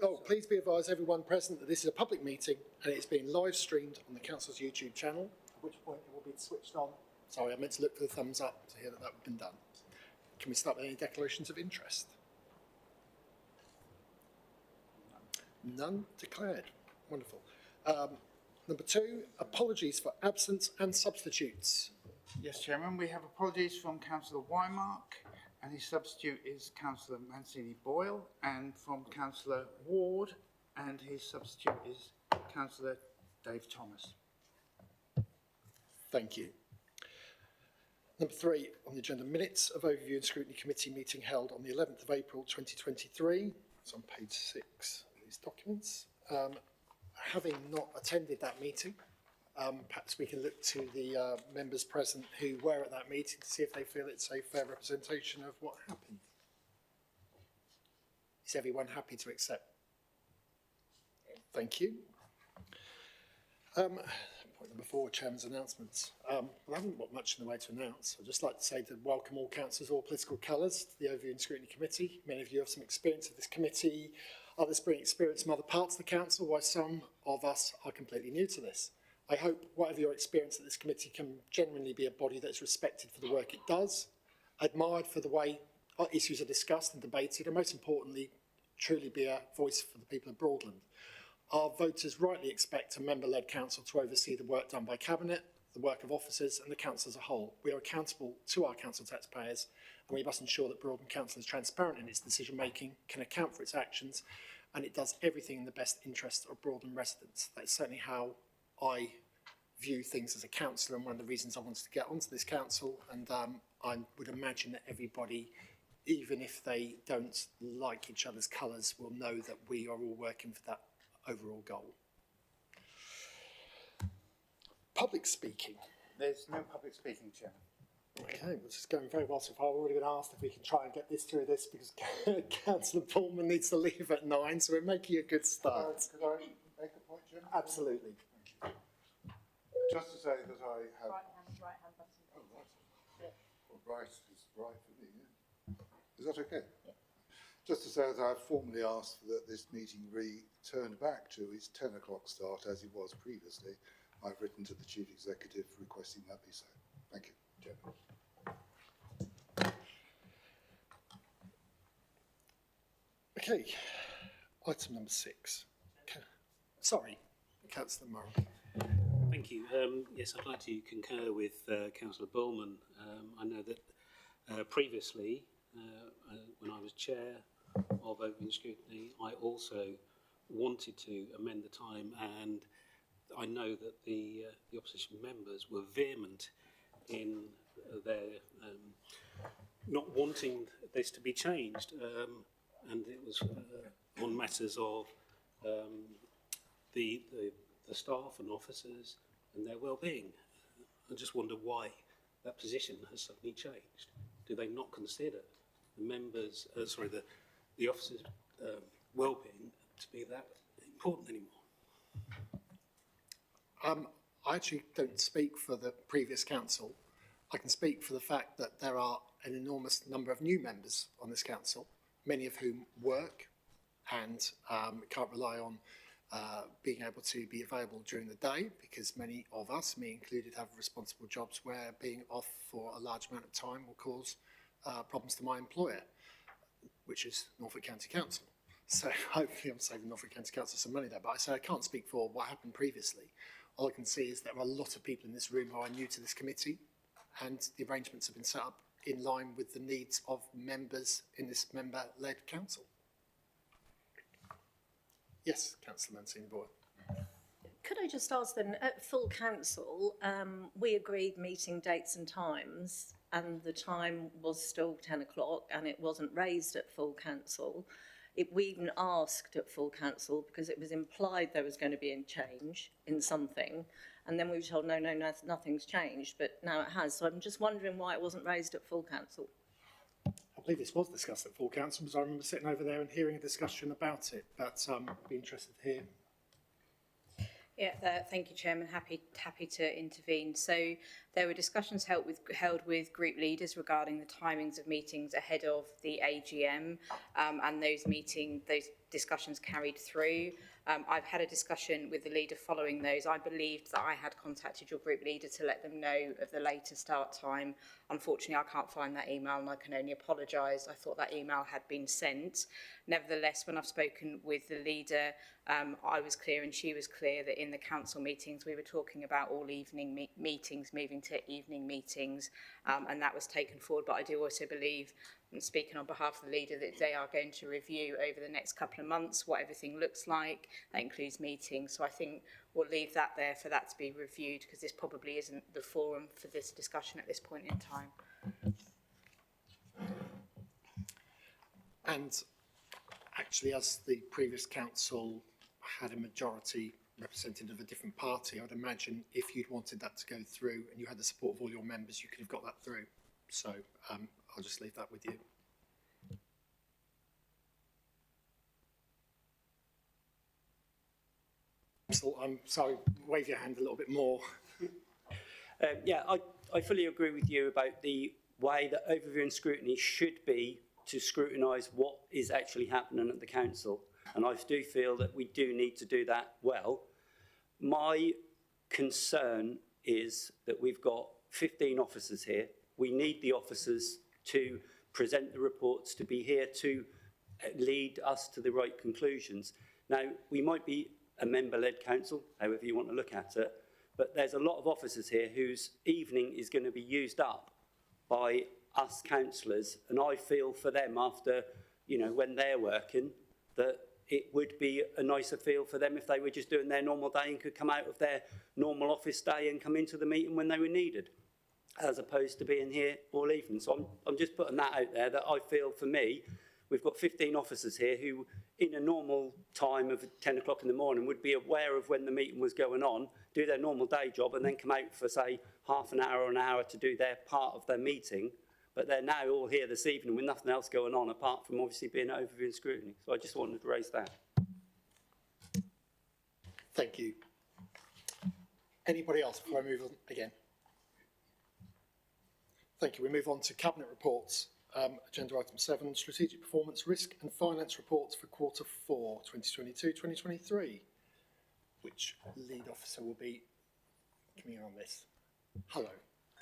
Oh, please be advised, everyone present, that this is a public meeting and it's being live streamed on the Council's YouTube channel, at which point it will be switched on. Sorry, I meant to look for the thumbs up to hear that that had been done. Can we start with any declarations of interest? None declared. Wonderful. Number 2, apologies for absence and substitutes. Yes, Chairman, we have apologies from Councillor Wymark, and his substitute is Councillor Mancini-Boyle, and from Councillor Ward, and his substitute is Councillor Dave Thomas. Thank you. Number 3 on the agenda, minutes of Overview and Scrutiny Committee meeting held on the 11th of April 2023. It's on page 6 of these documents. Having not attended that meeting, perhaps we can look to the members present who were at that meeting to see if they feel it's a fair representation of what happened. Is everyone happy to accept? Thank you. Point number 4, Chairman's announcements. I haven't got much in the way to announce. I'd just like to say to welcome all councillors, all political colours, to the Overview and Scrutiny Committee. Many of you have some experience of this committee, others bring experience from other parts of the council, while some of us are completely new to this. I hope whatever your experience at this committee can genuinely be a body that is respected for the work it does, admired for the way issues are discussed and debated, and most importantly, truly be a voice for the people of Broadland. Our voters rightly expect a member-led council to oversee the work done by Cabinet, the work of officers and the council as a whole. We are accountable to our council taxpayers, and we must ensure that Broadland Council is transparent in its decision-making, can account for its actions, and it does everything in the best interest of Broadland residents. That's certainly how I view things as a councillor, and one of the reasons I wanted to get onto this council, and I would imagine that everybody, even if they don't like each other's colours, will know that we are all working for that overall goal. Public speaking. There's no public speaking, Chairman. Okay, this is going very well so far. I've already been asked if we can try and get this through this because Councillor Pullman needs to leave at 9, so we're making a good start. Could I make a point, Chairman? Absolutely. Thank you. Just to say that I have... Right hand button. Oh, right. Yeah. Well, right is right for me, yeah. Is that okay? Yeah. Just to say that I have formally asked that this meeting return back to its 10 o'clock start as it was previously. I've written to the Chief Executive requesting that be so. Thank you, Chairman. Okay, item number 6. Sorry, Councillor Murray. Thank you. Yes, I'd like to concur with Councillor Bullman. I know that previously, when I was chair of Open Scrutiny, I also wanted to amend the time, and I know that the opposition members were vehement in their not wanting this to be changed, and it was on matters of the staff and officers and their well-being. I just wonder why that position has suddenly changed. Do they not consider the members, the officers' well-being to be that important anymore? I actually don't speak for the previous council. I can speak for the fact that there are an enormous number of new members on this council, many of whom work and can't rely on being able to be available during the day, because many of us, me included, have responsible jobs where being off for a large amount of time will cause problems to my employer, which is Norfolk County Council. So hopefully I'm saving Norfolk County Council some money there, but I say I can't speak for what happened previously. All I can see is there are a lot of people in this room who are new to this committee, and the arrangements have been set up in line with the needs of members in this member-led council. Yes, Councillor Mancini-Boyle. Could I just ask then, at full council, we agreed meeting dates and times, and the time was still 10 o'clock, and it wasn't raised at full council. We even asked at full council because it was implied there was going to be a change in something, and then we were told, no, nothing's changed, but now it has. So I'm just wondering why it wasn't raised at full council. I believe this was discussed at full council, because I remember sitting over there and hearing a discussion about it, but I'd be interested to hear. Yeah, thank you, Chairman. Happy to intervene. So there were discussions held with group leaders regarding the timings of meetings ahead of the AGM, and those discussions carried through. I've had a discussion with the leader following those. I believed that I had contacted your group leader to let them know of the later start time. Unfortunately, I can't find that email and I can only apologise. I thought that email had been sent. Nevertheless, when I've spoken with the leader, I was clear and she was clear that in the council meetings we were talking about all evening meetings moving to evening meetings, and that was taken forward. But I do also believe, and speaking on behalf of the leader, that they are going to review over the next couple of months what everything looks like. That includes meetings. So I think we'll leave that there for that to be reviewed, because this probably isn't the forum for this discussion at this point in time. And actually, as the previous council had a majority representative of a different party, I'd imagine if you'd wanted that to go through and you had the support of all your members, you could have got that through. So I'll just leave that with you. So I'm sorry, wave your hand a little bit more. Yeah, I fully agree with you about the way that overview and scrutiny should be to scrutinise what is actually happening at the council. And I do feel that we do need to do that well. My concern is that we've got 15 officers here. We need the officers to present the reports, to be here to lead us to the right conclusions. Now, we might be a member-led council, however you want to look at it, but there's a lot of officers here whose evening is going to be used up by us councillors, and I feel for them after, you know, when they're working, that it would be a nicer feel for them if they were just doing their normal day and could come out of their normal office day and come into the meeting when they were needed, as opposed to being here all evening. So I'm just putting that out there, that I feel for me, we've got 15 officers here who, in a normal time of 10 o'clock in the morning, would be aware of when the meeting was going on, do their normal day job, and then come out for, say, half an hour or an hour to do their part of their meeting. But they're now all here this evening with nothing else going on apart from obviously being overview and scrutiny. So I just wanted to raise that. Thank you. Anybody else before I move on again? Thank you. We move on to Cabinet reports. Agenda item 7, Strategic Performance Risk and Finance Reports for Quarter 4, 2022-2023. Which lead officer will be coming on this? Hello.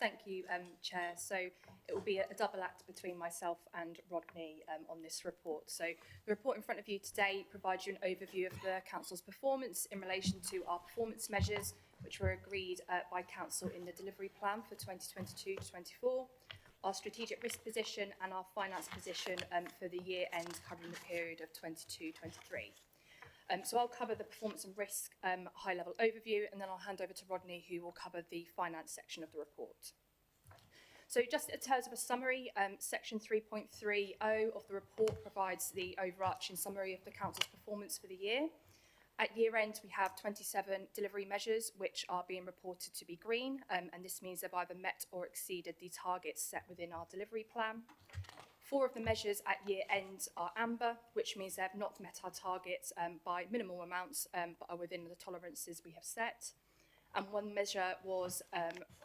Thank you, Chair. So it will be a double act between myself and Rodney on this report. So the report in front of you today provides you an overview of the Council's performance in relation to our performance measures, which were agreed by Council in the delivery plan for 2022-24, our strategic risk position and our finance position for the year end covering the period of 22-23. So I'll cover the performance and risk high-level overview, and then I'll hand over to Rodney, who will cover the finance section of the report. So just in terms of a summary, section 3.30 of the report provides the overarching summary of the Council's performance for the year. At year end, we have 27 delivery measures which are being reported to be green, and this means they've either met or exceeded the targets set within our delivery plan. 4 of the measures at year end are amber, which means they have not met our targets by minimal amounts, but are within the tolerances we have set. And 1 measure was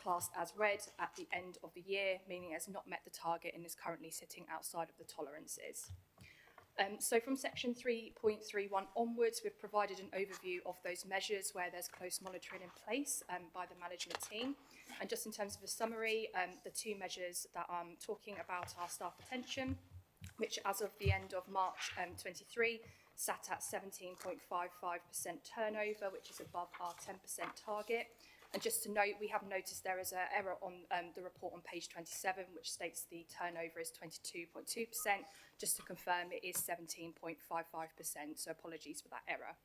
classed as red at the end of the year, meaning it has not met the target and is currently sitting outside of the tolerances. So from section 3.31 onwards, we've provided an overview of those measures where there's close monitoring in place by the management team. And just in terms of a summary, the 2 measures that I'm talking about are staff retention, which as of the end of March 23 sat at 17.55% turnover, which is above our 10% target. And just to note, we have noticed there is an error on the report on page 27, which states the turnover is 22.2%. Just to confirm, it is 17.55%, so apologies for that error.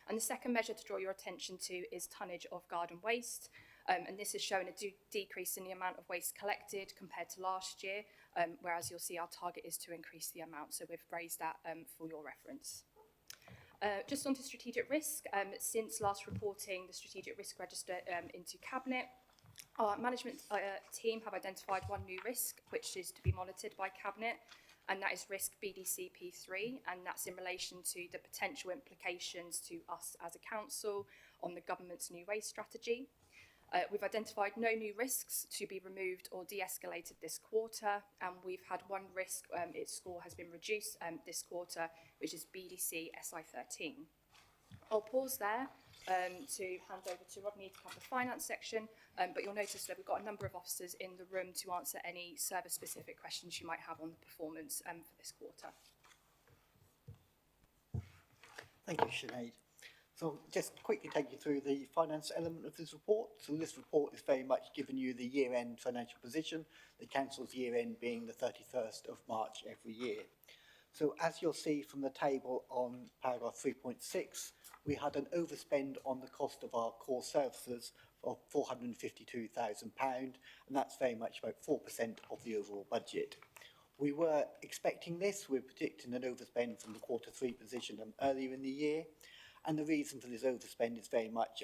And the second measure to draw your attention to is tonnage of garden waste. And this is showing a decrease in the amount of waste collected compared to last year, whereas you'll see our target is to increase the amount. So we've raised that for your reference. Just on to strategic risk, since last reporting the strategic risk register into Cabinet, our management team have identified 1 new risk, which is to be monitored by Cabinet, and that is risk BDC P3, and that's in relation to the potential implications to us as a council on the government's new waste strategy. We've identified no new risks to be removed or de-escalated this quarter, and we've had one risk, its score has been reduced this quarter, which is BDC SI13. I'll pause there to hand over to Rodney to cover the finance section, but you'll notice that we've got a number of officers in the room to answer any service-specific questions you might have on the performance for this quarter. Thank you, Sinead. So just quickly take you through the finance element of this report. So this report is very much giving you the year-end financial position, the council's year-end being the 31st of March every year. So as you'll see from the table on paragraph 3.6, we had an overspend on the cost of our core services of £452,000, and that's very much about 4% of the overall budget. We were expecting this. We're predicting an overspend from the Q3 position earlier in the year. And the reason for this overspend is very much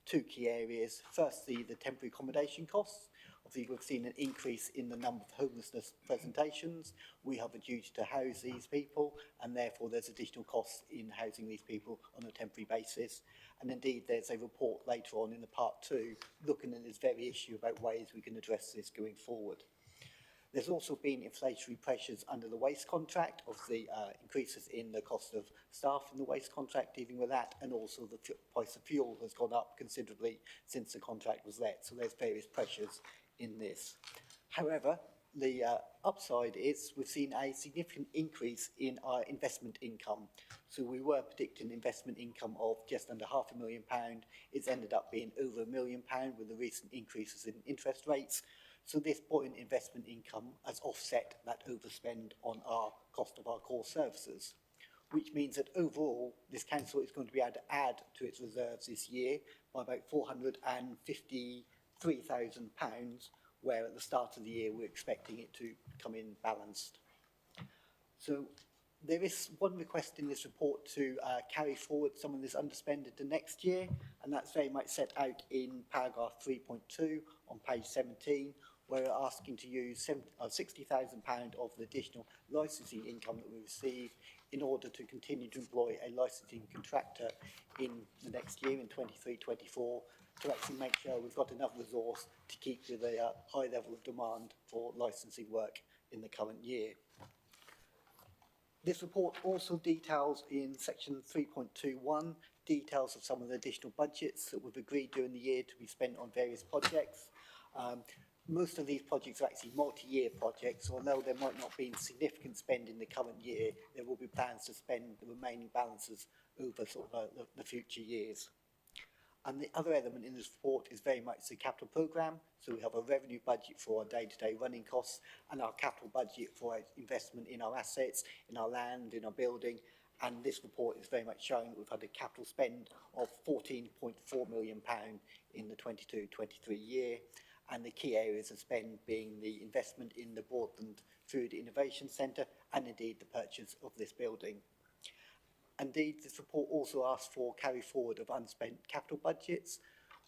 two key areas. Firstly, the temporary accommodation costs. Obviously, we've seen an increase in the number of homelessness presentations. We have a duty to house these people, and therefore there's additional costs in housing these people on a temporary basis. And indeed, there's a report later on in the part 2 looking at this very issue about ways we can address this going forward. There's also been inflationary pressures under the waste contract, of the increases in the cost of staff in the waste contract, dealing with that, and also the price of fuel has gone up considerably since the contract was let. So there's various pressures in this. However, the upside is we've seen a significant increase in our investment income. So we were predicting investment income of just under £500,000. It's ended up being over £1 million with the recent increases in interest rates. So this buoyant investment income has offset that overspend on our cost of our core services, which means that overall this council is going to be able to add to its reserves this year by about £453,000, where at the start of the year we're expecting it to come in balanced. So there is one request in this report to carry forward some of this underspend into next year, and that's very much set out in paragraph 3.2 on page 17, where we're asking to use £60,000 of the additional licensing income that we receive in order to continue to employ a licensing contractor in the next year, in 23-24, to actually make sure we've got enough resource to keep with a high level of demand for licensing work in the current year. This report also details in section 3.21 details of some of the additional budgets that we've agreed during the year to be spent on various projects. Most of these projects are actually multi-year projects, so although there might not be significant spend in the current year, there will be plans to spend the remaining balances over the future years. And the other element in this report is very much the capital programme. So we have a revenue budget for our day-to-day running costs and our capital budget for investment in our assets, in our land, in our building. And this report is very much showing that we've had a capital spend of £14.4 million in the 22-23 year. And the key areas of spend being the investment in the Broadland Food Innovation Centre and indeed the purchase of this building. Indeed, this report also asks for carry forward of unspent capital budgets.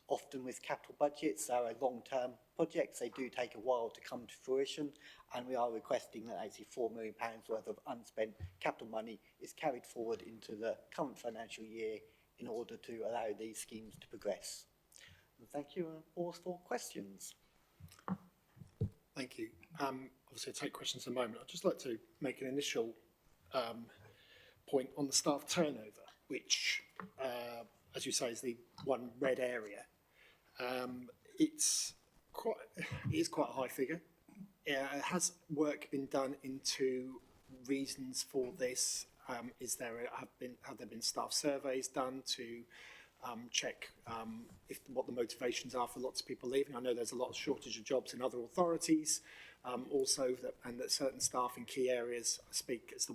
Often with capital budgets, they are long-term projects. They do take a while to come to fruition, and we are requesting that actually £4 million worth of unspent capital money is carried forward into the current financial year in order to allow these schemes to progress. And thank you, and pause for questions. Thank you. Obviously, I'll take questions in a moment. I'd just like to make an initial point on the staff turnover, which, as you say, is the one red area. It is quite a high figure. Has work been done into reasons for this? Have there been staff surveys done to check what the motivations are for lots of people leaving? I know there's a lot of shortage of jobs in other authorities. Also, that certain staff in key areas, I speak as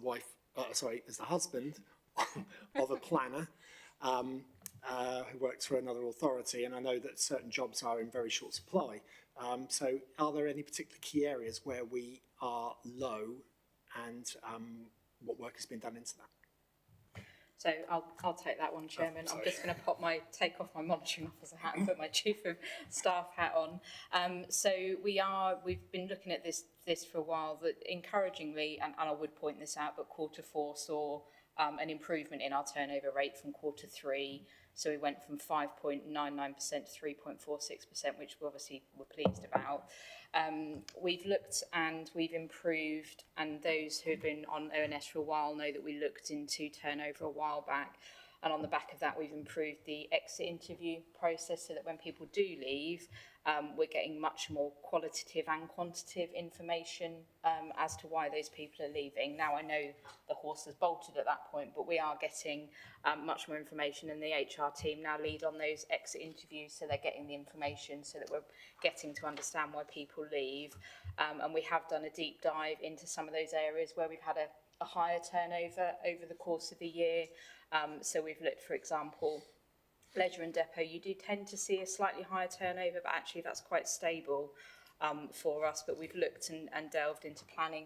as the husband of a planner who works for another authority, and I know that certain jobs are in very short supply. So are there any particular key areas where we are low, and what work has been done into that? So I'll take that one, Chairman. I'm just going to take off my monitoring officer hat and put my chief of staff hat on. So we've been looking at this for a while. That encouragingly, and I would point this out, but Q4 saw an improvement in our turnover rate from Q3. So we went from 5.99% to 3.46%, which we obviously were pleased about. We've looked and we've improved, and those who have been on ONS for a while know that we looked into turnover a while back. And on the back of that, we've improved the exit interview process so that when people do leave, we're getting much more qualitative and quantitative information as to why those people are leaving. Now, I know the horse has bolted at that point, but we are getting much more information, and the HR team now lead on those exit interviews, so they're getting the information so that we're getting to understand why people leave. And we have done a deep dive into some of those areas where we've had a higher turnover over the course of the year. So we've looked, for example, leisure and depot, you do tend to see a slightly higher turnover, but actually that's quite stable for us. But we've looked and delved into planning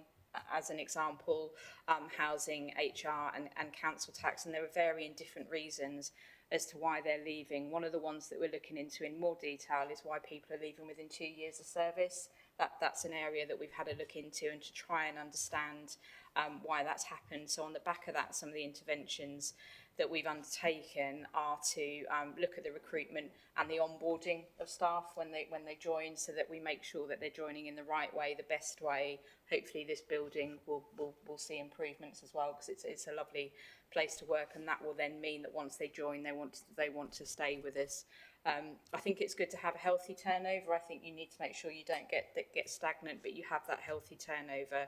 as an example, housing, HR and council tax, and there are varying different reasons as to why they're leaving. One of the ones that we're looking into in more detail is why people are leaving within 2 years of service. That's an area that we've had a look into, and to try and understand why that's happened. So on the back of that, some of the interventions that we've undertaken are to look at the recruitment and the onboarding of staff when they join, so that we make sure that they're joining in the right way, the best way. Hopefully this building will see improvements as well, because it's a lovely place to work, and that will then mean that once they join, they want to stay with us. I think it's good to have a healthy turnover. I think you need to make sure you don't get stagnant, but you have that healthy turnover.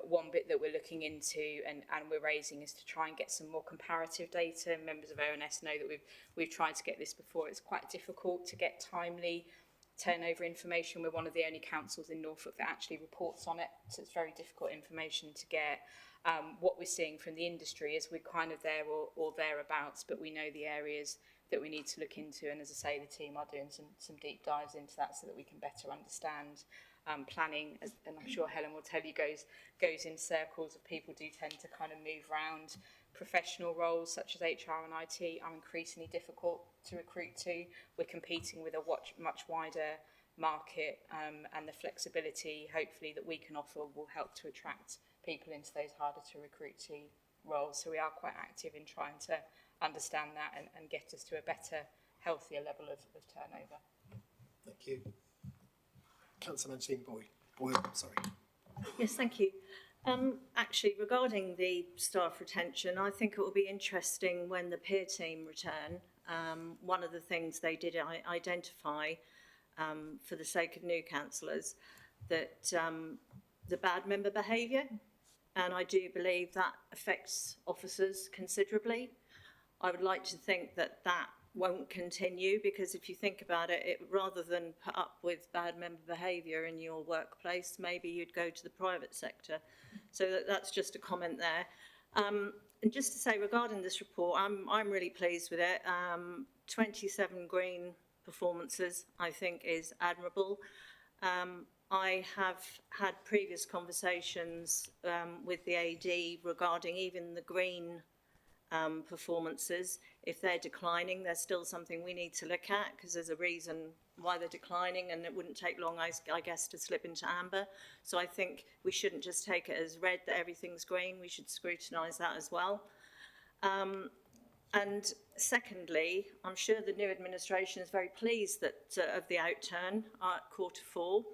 One bit that we're looking into and we're raising is to try and get some more comparative data. Members of ONS know that we've tried to get this before. It's quite difficult to get timely turnover information. We're one of the only councils in Norfolk that actually reports on it, so it's very difficult information to get. What we're seeing from the industry is we're kind of there or thereabouts, but we know the areas that we need to look into, and as I say, the team are doing some deep dives into that so that we can better understand planning, and I'm sure Helen will tell you, goes in circles of people do tend to kind of move around. Professional roles such as HR and IT are increasingly difficult to recruit to. We're competing with a much wider market, and the flexibility, hopefully, that we can offer will help to attract people into those harder to recruit to roles. So we are quite active in trying to understand that and get us to a better, healthier level of turnover. Thank you. Councillor Mancini Boyle, sorry. Yes, thank you. Actually, regarding the staff retention, I think it will be interesting when the peer team return. One of the things they did identify, for the sake of new councillors, that the bad member behaviour, and I do believe that affects officers considerably. I would like to think that won't continue, because if you think about it, rather than put up with bad member behaviour in your workplace, maybe you'd go to the private sector. So that's just a comment there. And just to say, regarding this report, I'm really pleased with it. 27 green performances, I think, is admirable. I have had previous conversations with the AD regarding even the green performances. If they're declining, there's still something we need to look at, because there's a reason why they're declining, and it wouldn't take long, I guess, to slip into amber. So I think we shouldn't just take it as read that everything's green. We should scrutinise that as well. And secondly, I'm sure the new administration is very pleased that of the outturn at Q4.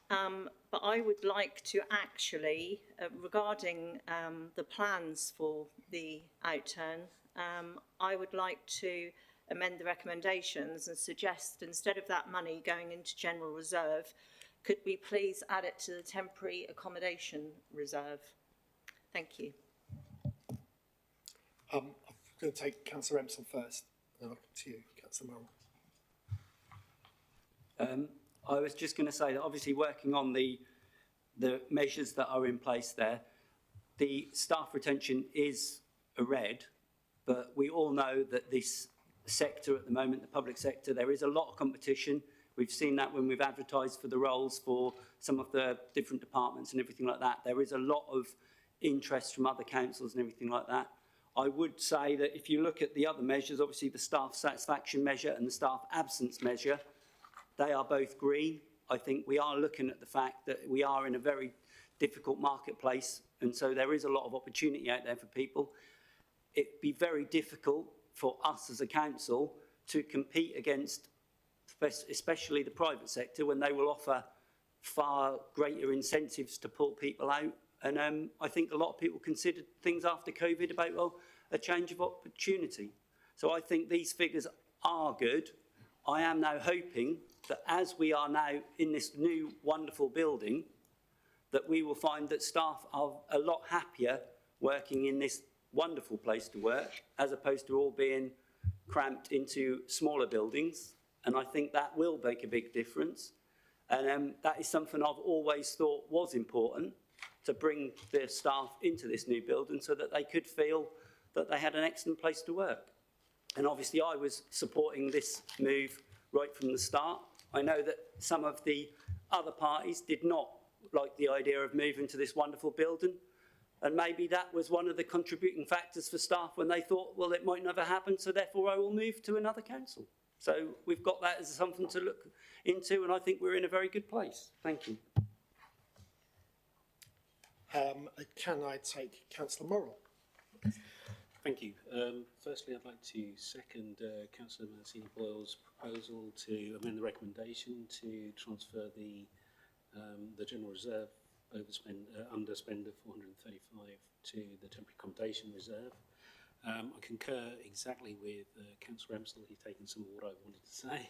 But I would like to actually, regarding the plans for the outturn, I would like to amend the recommendations and suggest, instead of that money going into general reserve, could we please add it to the temporary accommodation reserve? Thank you. I'm going to take Councillor Empsall first, and then I'll come to you, Councillor Morrell. I was just going to say that obviously working on the measures that are in place there, the staff retention is a red, but we all know that this sector at the moment, the public sector, there is a lot of competition. We've seen that when we've advertised for the roles for some of the different departments and everything like that. There is a lot of interest from other councils and everything like that. I would say that if you look at the other measures, obviously the staff satisfaction measure and the staff absence measure, they are both green. I think we are looking at the fact that we are in a very difficult marketplace, and so there is a lot of opportunity out there for people. it'd be very difficult for us as a council to compete against, especially the private sector, when they will offer far greater incentives to pull people out. And I think a lot of people considered things after COVID about, well, a change of opportunity. So I think these figures are good. I am now hoping that as we are now in this new wonderful building, that we will find that staff are a lot happier working in this wonderful place to work, as opposed to all being cramped into smaller buildings. And I think that will make a big difference. And that is something I've always thought was important, to bring the staff into this new building so that they could feel that they had an excellent place to work. And obviously I was supporting this move right from the start. I know that some of the other parties did not like the idea of moving to this wonderful building. And maybe that was one of the contributing factors for staff when they thought, well, it might never happen, so therefore I will move to another council. So we've got that as something to look into, and I think we're in a very good place. Thank you. Can I take Councillor Morrell? Thank you. Firstly, I'd like to second Councillor Mancini Boyle's proposal to amend the recommendation to transfer the general reserve underspend of 435 to the temporary accommodation reserve. I concur exactly with Councillor Emsell. He's taken some of what I wanted to say.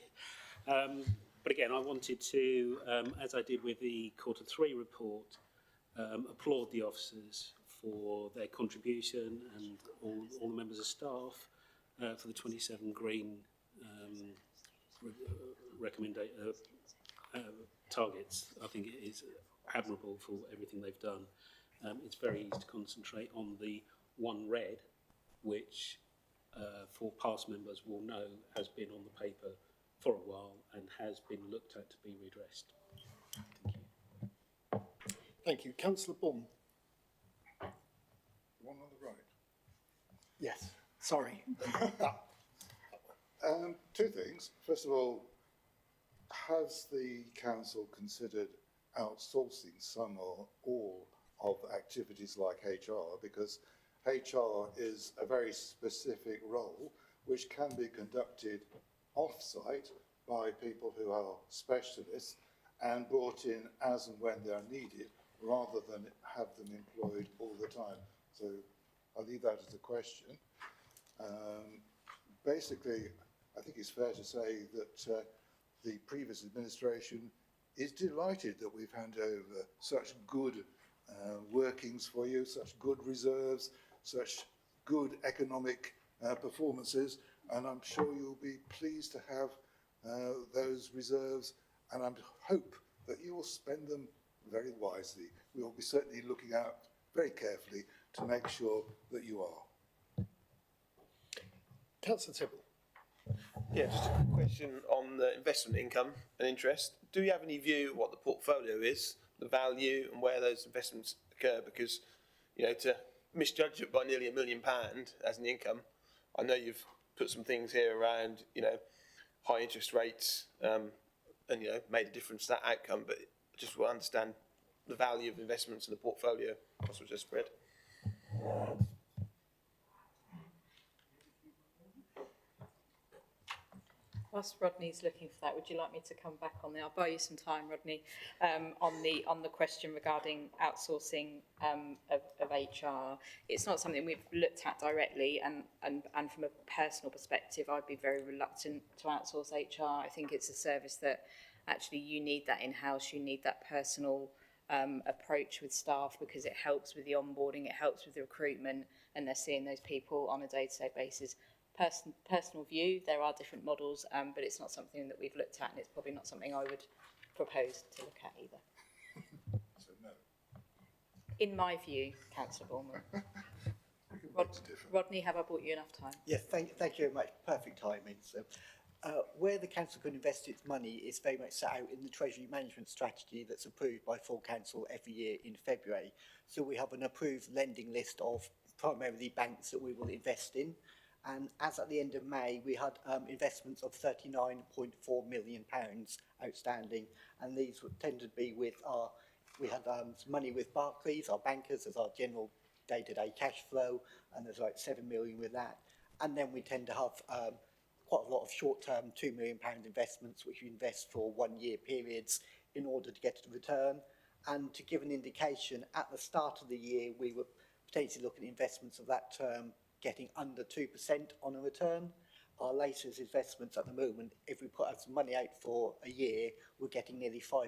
But again, I wanted to, as I did with the Q3 report, applaud the officers for their contribution and all the members of staff for the 27 green targets. I think it is admirable for everything they've done. It's very easy to concentrate on the one red, which for past members will know has been on the paper for a while and has been looked at to be redressed. Thank you. Thank you. Councillor Bourne. The one on the right. Yes, sorry. Two things. First of all, has the council considered outsourcing some or all of activities like HR? Because HR is a very specific role which can be conducted off-site by people who are specialists and brought in as and when they are needed, rather than have them employed all the time. So I'll leave that as a question. Basically, I think it's fair to say that the previous administration is delighted that we've handed over such good workings for you, such good reserves, such good economic performances, and I'm sure you'll be pleased to have those reserves, and I hope that you will spend them very wisely. We will be certainly looking out very carefully to make sure that you are. Councillor Tibble. Yeah, just a quick question on the investment income and interest. Do you have any view of what the portfolio is, the value, and where those investments occur? Because, you know, to misjudge it by nearly £1 million as an income, I know you've put some things here around, you know, high interest rates, and, you know, made a difference to that outcome, but just want to understand the value of investments in the portfolio across which they're spread. Whilst Rodney's looking for that, would you like me to come back on there? I'll buy you some time, Rodney, on the question regarding outsourcing of HR. It's not something we've looked at directly, and from a personal perspective, I'd be very reluctant to outsource HR. I think it's a service that actually you need that in-house, you need that personal approach with staff, because it helps with the onboarding, it helps with the recruitment, and they're seeing those people on a day-to-day basis. Personal view, there are different models, but it's not something that we've looked at, and it's probably not something I would propose to look at either. So no. In my view, Councillor Bournemouth. Rodney, have I bought you enough time? Yes, thank you very much. Perfect timing. So, where the council can invest its money is very much set out in the Treasury Management Strategy that's approved by full council every year in February. So we have an approved lending list of primarily banks that we will invest in. And as at the end of May, we had investments of £39.4 million outstanding, and these would tend to be with our, we had some money with Barclays, our bankers, as our general day-to-day cash flow, and there's like 7 million with that. And then we tend to have quite a lot of short-term £2 million investments, which we invest for 1 year periods in order to get a return. And to give an indication, at the start of the year, we were potentially looking at investments of that term getting under 2% on a return. Our latest investments at the moment, if we put some money out for a year, we're getting nearly 5%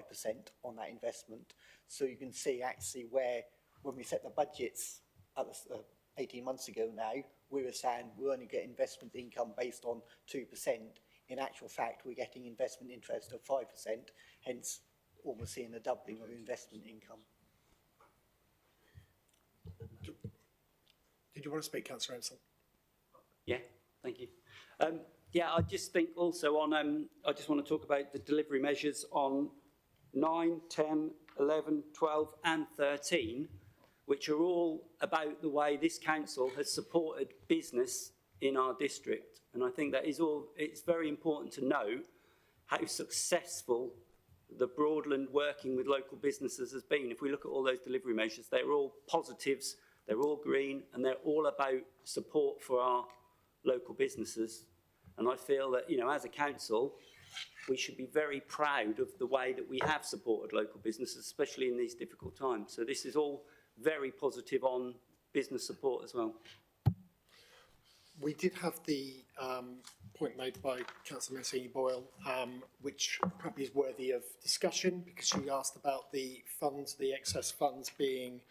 on that investment. So you can see actually where, when we set the budgets at the, 18 months ago now, we were saying we only get investment income based on 2%. In actual fact, we're getting investment interest of 5%, hence almost seeing a doubling of investment income. Did you want to speak, Councillor Ansell? Yeah, thank you. Yeah, I just think also on, I just want to talk about the delivery measures on 9, 10, 11, 12 and 13, which are all about the way this council has supported business in our district. And I think that is all, it's very important to know how successful the Broadland working with local businesses has been. If we look at all those delivery measures, they're all positives, they're all green, and they're all about support for our local businesses. And I feel that, you know, as a council, we should be very proud of the way that we have supported local businesses, especially in these difficult times. So this is all very positive on business support as well. We did have the point made by Councillor Mancini-Boyle, which probably is worthy of discussion, because she asked about the funds, the excess funds being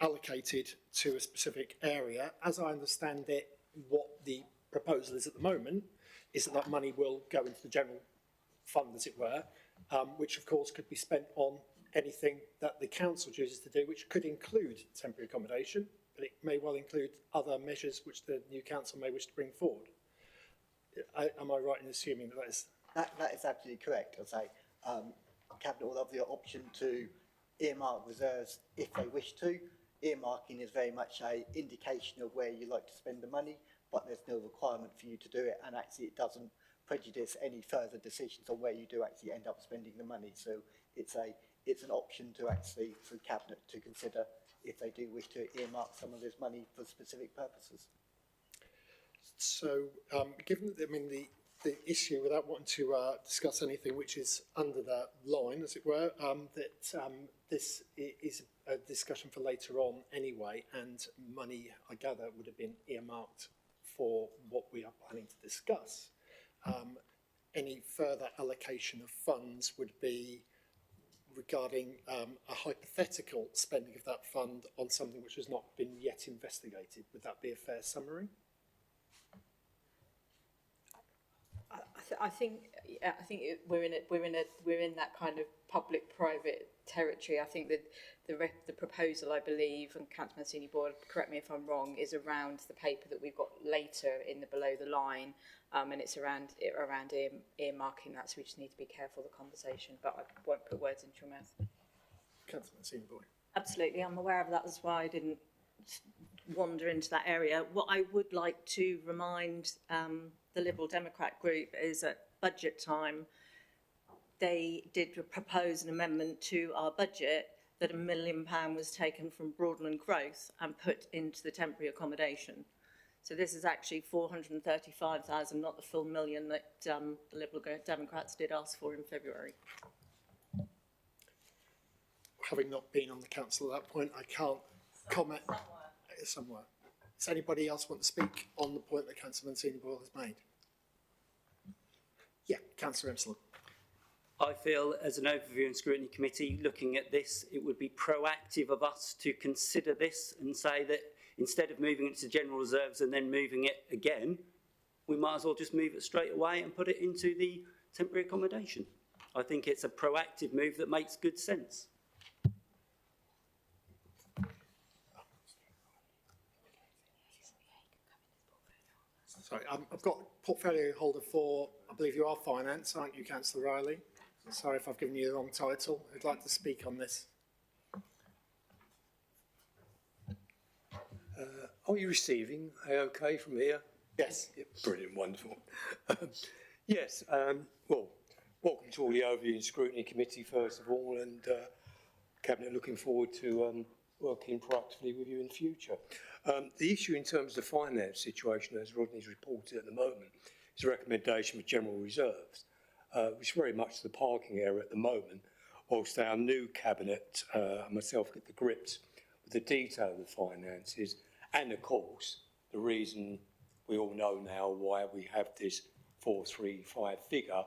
allocated to a specific area. As I understand it, what the proposal is at the moment is that that money will go into the general fund, as it were, which of course could be spent on anything that the council chooses to do, which could include temporary accommodation, but it may well include other measures which the new council may wish to bring forward. Am I right in assuming that is? That is absolutely correct. As I say, Cabinet will have the option to earmark reserves if they wish to. Earmarking is very much an indication of where you like to spend the money, but there's no requirement for you to do it, and actually it doesn't prejudice any further decisions on where you do actually end up spending the money. So it's an option to actually, for Cabinet to consider if they do wish to earmark some of this money for specific purposes. So, given that, I mean, the issue, without wanting to discuss anything which is under that line, as it were, that this is a discussion for later on anyway, and money, I gather, would have been earmarked for what we are planning to discuss. Any further allocation of funds would be regarding a hypothetical spending of that fund on something which has not been yet investigated. Would that be a fair summary? I think we're in that kind of public-private territory. I think that the proposal, I believe, and Councillor Mancini-Boyle, correct me if I'm wrong, is around the paper that we've got later in the below the line, and it's around earmarking that. So we just need to be careful of the conversation. But I won't put words into your mouth. Councillor Mancini-Boyle. Absolutely, I'm aware of that. That's why I didn't wander into that area. What I would like to remind the Liberal Democrat group is at budget time, they did propose an amendment to our budget that £1 million was taken from Broadland growth and put into the temporary accommodation. So this is actually 435,000, not the full £1 million that the Liberal Democrats did ask for in February. Having not been on the council at that point, I can't comment. Somewhere. Does anybody else want to speak on the point that Councillor Mancini-Boyle has made? Yeah, Councillor Emsler. I feel as an overview and scrutiny committee looking at this, it would be proactive of us to consider this and say that instead of moving it to general reserves and then moving it again, we might as well just move it straight away and put it into the temporary accommodation. I think it's a proactive move that makes good sense. Sorry, I've got portfolio holder for, I believe you are finance, aren't you, Councillor Riley? Sorry if I've given you the wrong title. I'd like to speak on this. Are you receiving okay from here? Yes. Yeah, brilliant, wonderful. Yes, well, welcome to all the Overview and Scrutiny Committee, first of all, and Cabinet looking forward to working proactively with you in the future. The issue in terms of the finance situation, as Rodney's reported at the moment, is a recommendation for general reserves, which is very much the parking area at the moment, whilst our new cabinet and myself get the grips with the detail of the finances, and of course the reason we all know now why we have this 435 figure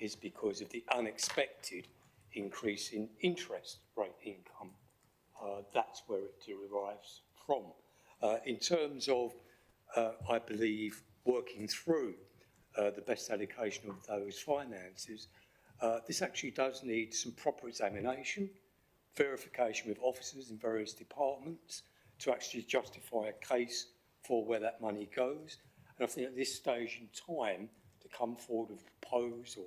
is because of the unexpected increase in interest rate income. That's where it derives from. In terms of, I believe, working through the best allocation of those finances, this actually does need some proper examination, verification with officers in various departments to actually justify a case for where that money goes. And I think at this stage in time, to come forward with a proposal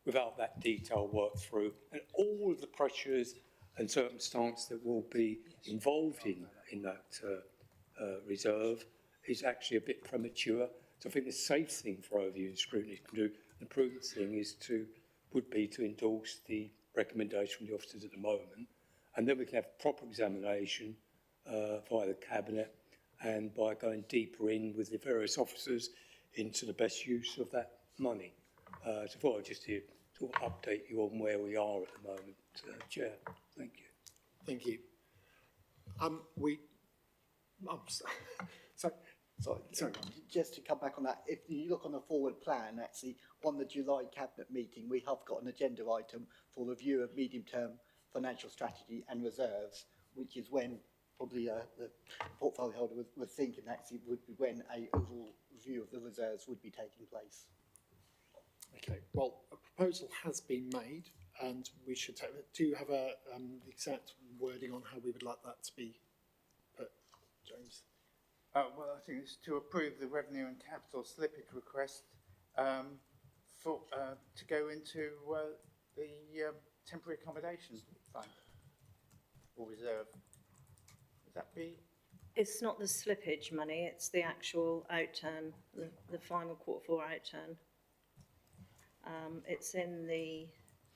without that detail worked through and all of the pressures and circumstances that will be involved in that reserve is actually a bit premature. So I think the safe thing for overview and scrutiny to do, the prudent thing would be to endorse the recommendation from the officers at the moment, and then we can have proper examination via the cabinet and by going deeper in with the various officers into the best use of that money. So I thought I'd just to sort of update you on where we are at the moment, Chair. Thank you. Thank you. Sorry. Just to come back on that, if you look on the forward plan, actually, on the July Cabinet meeting, we have got an agenda item for review of medium-term financial strategy and reserves, which is when probably the portfolio holder was thinking actually would be when a overall review of the reserves would be taking place. Okay, well, a proposal has been made and we should take it. Do you have the exact wording on how we would like that to be put, James? Well, I think it's to approve the revenue and capital slippage request to go into the temporary accommodation fund or reserve. Would that be? It's not the slippage money, it's the actual outturn, the final quarter four outturn. It's in the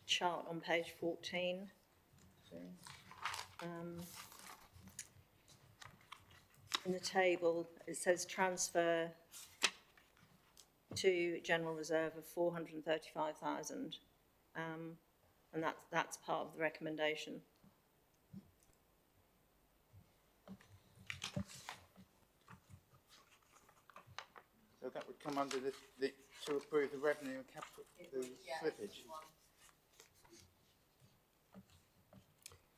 chart on page 14. In the table, it says transfer to general reserve of 435,000, and that's part of the recommendation. So that would come under the to approve the revenue and capital slippage.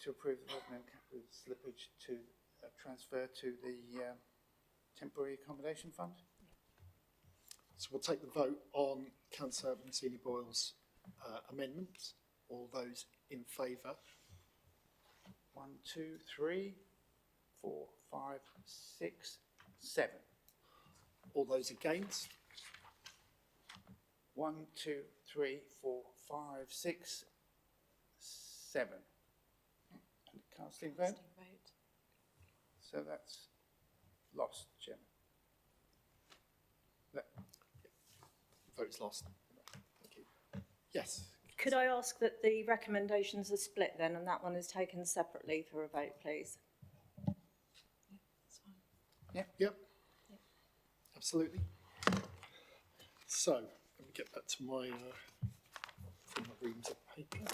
To approve the revenue and capital slippage to transfer to the temporary accommodation fund. So we'll take the vote on Councillor Mancini Boyle's amendment. All those in favour? 1, 2, 3, 4, 5, 6, 7. All those against? 1, 2, 3, 4, 5, 6, 7. And casting vote. So that's lost, Chairman. Vote's lost. Thank you. Yes. Could I ask that the recommendations are split then, and that one is taken separately for a vote, please? Yep. Absolutely. So let me get back to my reams of paper.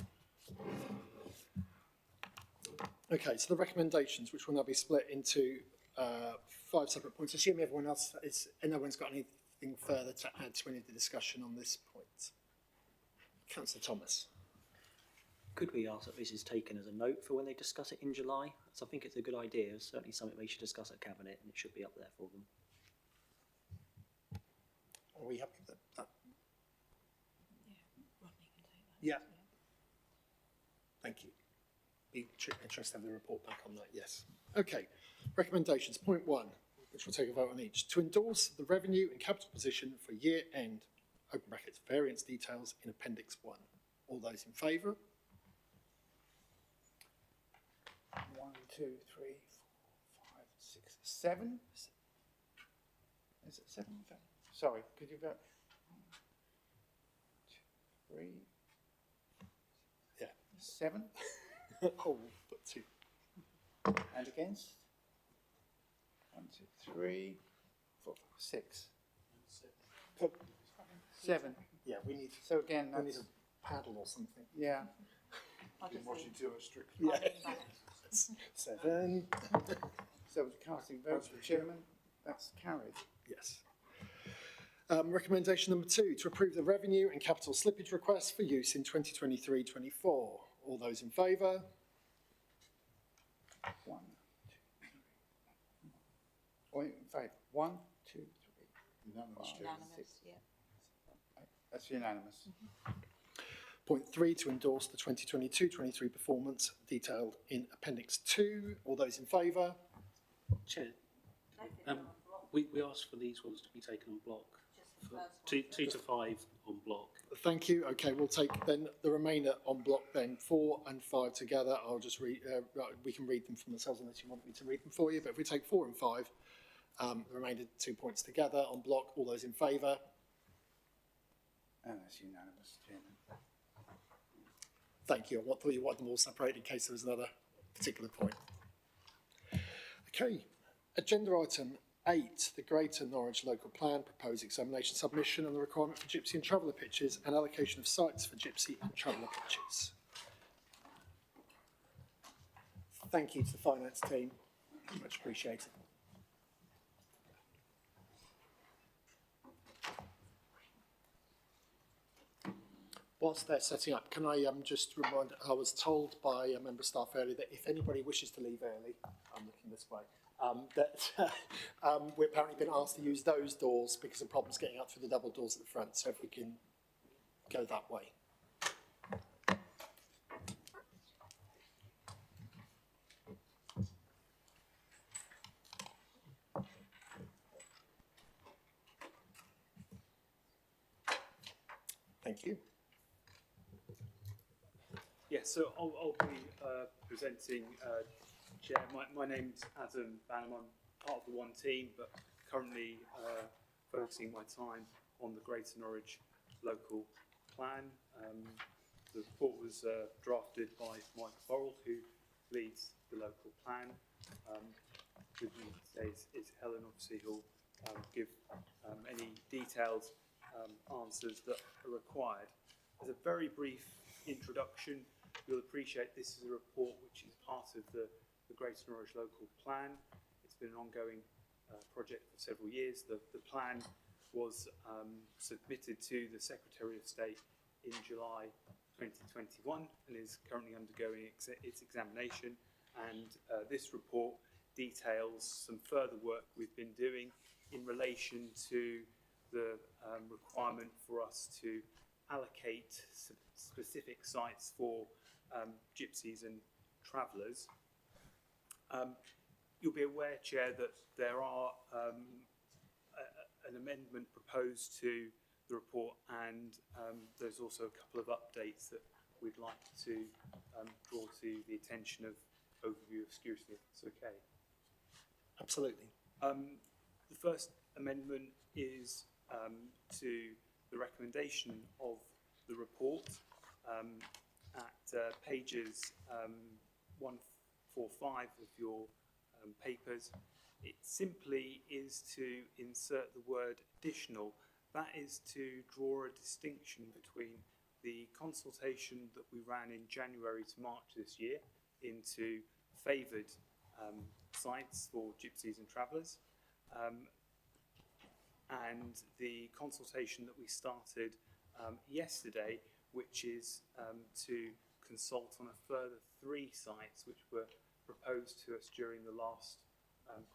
Okay, so the recommendations, which will now be split into 5 separate points. Assuming everyone else no one's got anything further to add to any of the discussion on this point. Councillor Thomas. Could we ask that this is taken as a note for when they discuss it in July? So I think it's a good idea. It's certainly something they should discuss at Cabinet, and it should be up there for them. Are we happy with that? Yeah, Rodney can take that. Yeah. Thank you. Be interested to have the report back on that, yes. Okay, recommendations. Point 1, which we'll take a vote on each. To endorse the revenue and capital position for year end, open brackets, variance details in Appendix 1. All those in favour? 1, 2, 3, 4, 5, 6, 7. Is it 7? Sorry, could you vote? 1, 2, 3. Yeah. 7. Oh, but 2. And against? 1, 2, 3, 4, 6. 7. Yeah, we need, So again, we need that's, a paddle or something. yeah. Been watching too much Strictly. Yeah. 7. So with the casting vote for chairman, that's carried. Yes. Recommendation number 2, to approve the revenue and capital slippage requests for use in 2023-24. All those in favour? 1, 2, 3. All in favour? 1, 2, 3. Unanimous, Chairman. Unanimous, yeah. That's unanimous. Point 3, to endorse the 2022-23 performance detailed in Appendix 2. All those in favour? Chair, we asked for these ones to be taken on block. For two to 5 on block. Thank you. Okay, we'll take then the remainder on block then, 4 and 5 together. I'll just read, we can read them from themselves unless you want me to read them for you. But if we take 4 and 5, the remainder 2 points together on block, all those in favour? And that's unanimous, chairman. Thank you. I thought you wanted them all separated in case there was another particular point. Okay, agenda item 8, the Greater Norwich Local Plan, proposed examination submission and the requirement for gypsy and traveller pitches and allocation of sites for gypsy and traveller pitches. Thank you to the finance team, much appreciated. Whilst they're setting up, can I just remind, I was told by a member of staff earlier that if anybody wishes to leave early, I'm looking this way, that we're apparently been asked to use those doors because of problems getting up through the double doors at the front, so if we can go that way. Thank you. Yes, so I'll be presenting, Chair. My name's Adam Banham. I'm part of the One team, but currently focusing my time on the Greater Norwich Local Plan. The report was drafted by Mike Borrell, who leads the local plan. With me today is Helen, obviously, who'll give any detailed answers that are required. As a very brief introduction, you'll appreciate this is a report which is part of the Greater Norwich Local Plan. It's been an ongoing project for several years. The plan was submitted to the Secretary of State in July 2021 and is currently undergoing its examination. And this report details some further work we've been doing in relation to the requirement for us to allocate specific sites for gypsies and travellers. You'll be aware, Chair, that there are an amendment proposed to the report, and there's also a couple of updates that we'd like to draw to the attention of overview of Scrutiny, if it's okay. Absolutely. The first amendment is to the recommendation of the report at pages 145 of your papers. It simply is to insert the word additional. That is to draw a distinction between the consultation that we ran in January to March this year into favoured sites for gypsies and travellers, and the consultation that we started yesterday, which is to consult on a further 3 sites which were proposed to us during the last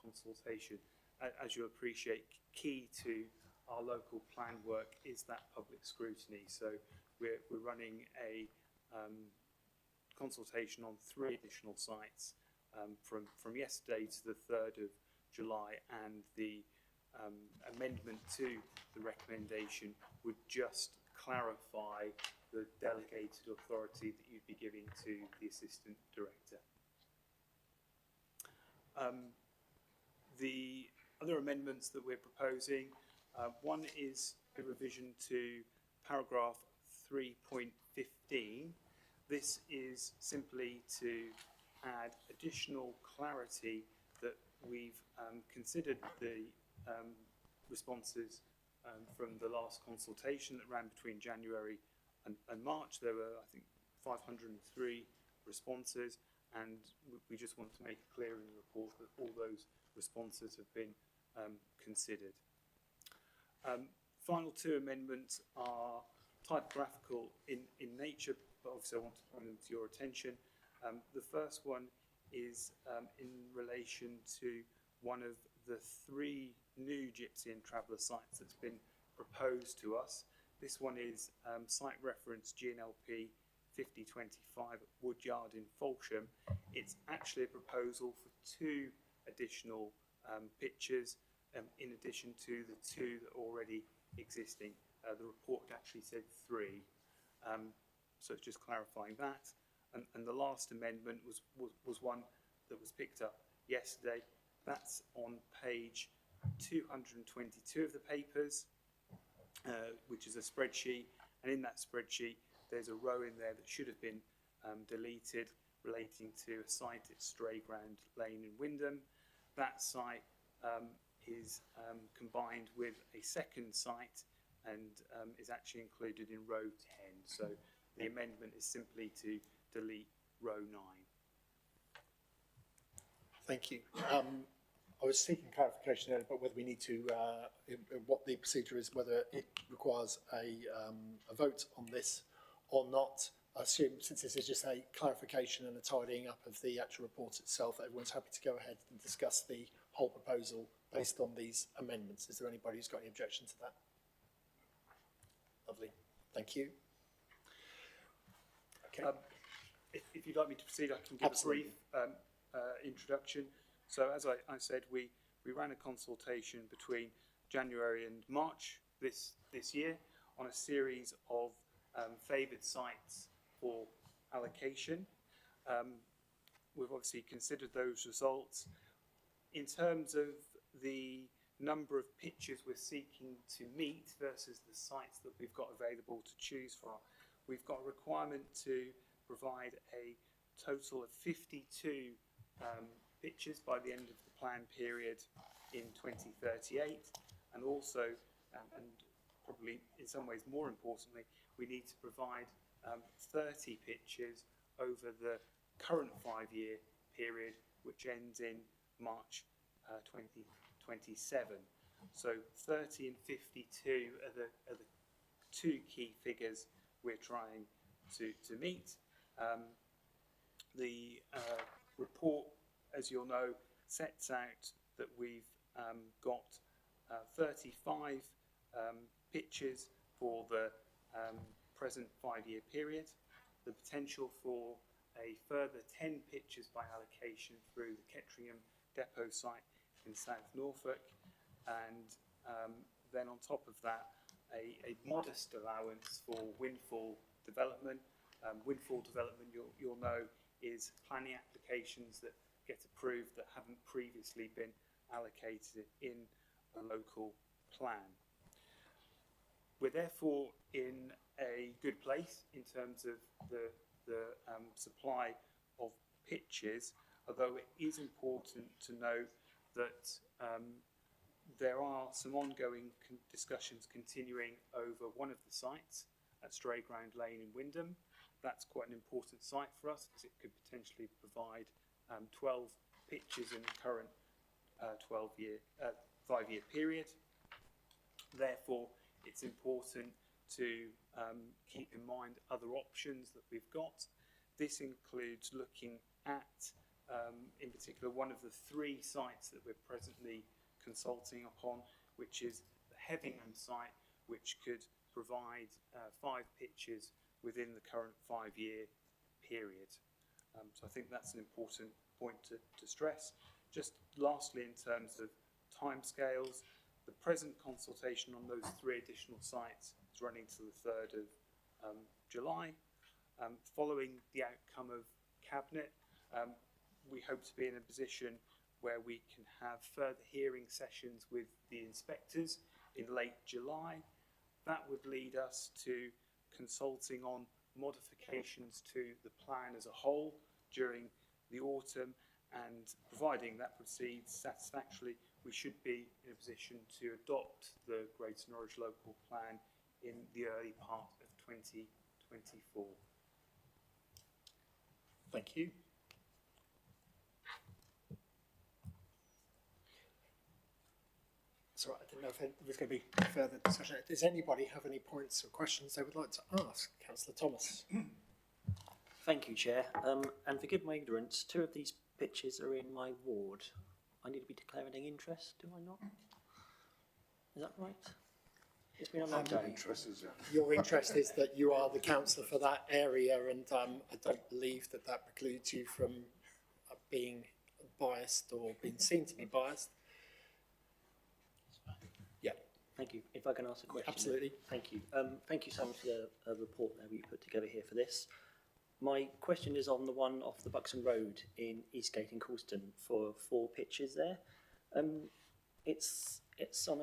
consultation. As you'll appreciate, key to our local plan work is that public scrutiny. So we're running a consultation on 3 additional sites from yesterday to the 3rd of July, and the amendment to the recommendation would just clarify the delegated authority that you'd be giving to the Assistant Director. The other amendments that we're proposing, one is a revision to paragraph 3.15. This is simply to add additional clarity that we've considered the responses from the last consultation that ran between January and March. There were, I think, 503 responses, and we just want to make it clear in the report that all those responses have been considered. Final two amendments are typographical in nature, but obviously I want to bring them to your attention. The first one is in relation to one of the three new Gypsy and Traveller sites that's been proposed to us. This one is site reference GNLP 5025 at Woodyard in Folsham. It's actually a proposal for two additional pictures in addition to the two that are already existing. The report actually said three, so it's just clarifying that. And the last amendment was one that was picked up yesterday. That's on page 222 of the papers, which is a spreadsheet, and in that spreadsheet there's a row in there that should have been deleted relating to a site at Strayground Lane in Wymondham. That site is combined with a second site and is actually included in row 10. So the amendment is simply to delete row 9. Thank you. I was seeking clarification earlier about whether we need to, what the procedure is, whether it requires a vote on this or not. I assume since this is just a clarification and a tidying up of the actual report itself, that everyone's happy to go ahead and discuss the whole proposal based on these amendments. Is there anybody who's got any objection to that? Lovely. Thank you. Okay. If you'd like me to proceed, I can give Absolutely. a brief introduction. So as I said, we ran a consultation between January and March this year on a series of favoured sites for allocation. We've obviously considered those results. In terms of the number of pitches we're seeking to meet versus the sites that we've got available to choose from, we've got a requirement to provide a total of 52 pitches by the end of the plan period in 2038, and also, and probably in some ways more importantly, we need to provide 30 pitches over the current 5-year period, which ends in March 2027. So 30 and 52 are the two key figures we're trying to meet. The report, as you'll know, sets out that we've got 35 pitches for the present 5-year period, the potential for a further 10 pitches by allocation through the Ketteringham depot site in South Norfolk, and then on top of that a modest allowance for windfall development. Windfall development, you'll know, is planning applications that get approved that haven't previously been allocated in a local plan. We're therefore in a good place in terms of the supply of pitches, although it is important to note that there are some ongoing discussions continuing over one of the sites at Strayground Lane in Wymondham. That's quite an important site for us because it could potentially provide 12 pitches in the current 5-year period. Therefore, it's important to keep in mind other options that we've got. This includes looking at, in particular, one of the 3 sites that we're presently consulting upon, which is the Heavingham site, which could provide 5 pitches within the current 5-year period. So I think that's an important point to stress. Just lastly, in terms of timescales, the present consultation on those 3 additional sites is running to the 3rd of July. Following the outcome of Cabinet, we hope to be in a position where we can have further hearing sessions with the inspectors in late July. That would lead us to consulting on modifications to the plan as a whole during the autumn, and providing that proceeds satisfactorily, we should be in a position to adopt the Greater Norwich Local Plan in the early part of 2024. Thank you. That's all right, I didn't know if there was going to be further discussion. Does anybody have any points or questions they would like to ask? Councillor Thomas. Thank you, Chair. And forgive my ignorance, 2 of these pitches are in my ward. I need to be declaring an interest, do I not? Is that right? It's been a long day. Your interest is that you are the councillor for that area, and I don't believe that that precludes you from being biased or being seen to be biased. Yeah. Thank you. If I can ask a question. Absolutely. Thank you. Thank you so much for the report that we put together here for this. My question is on the one off the Buxton Road in Eastgate in Coulston for 4 pitches there. It's on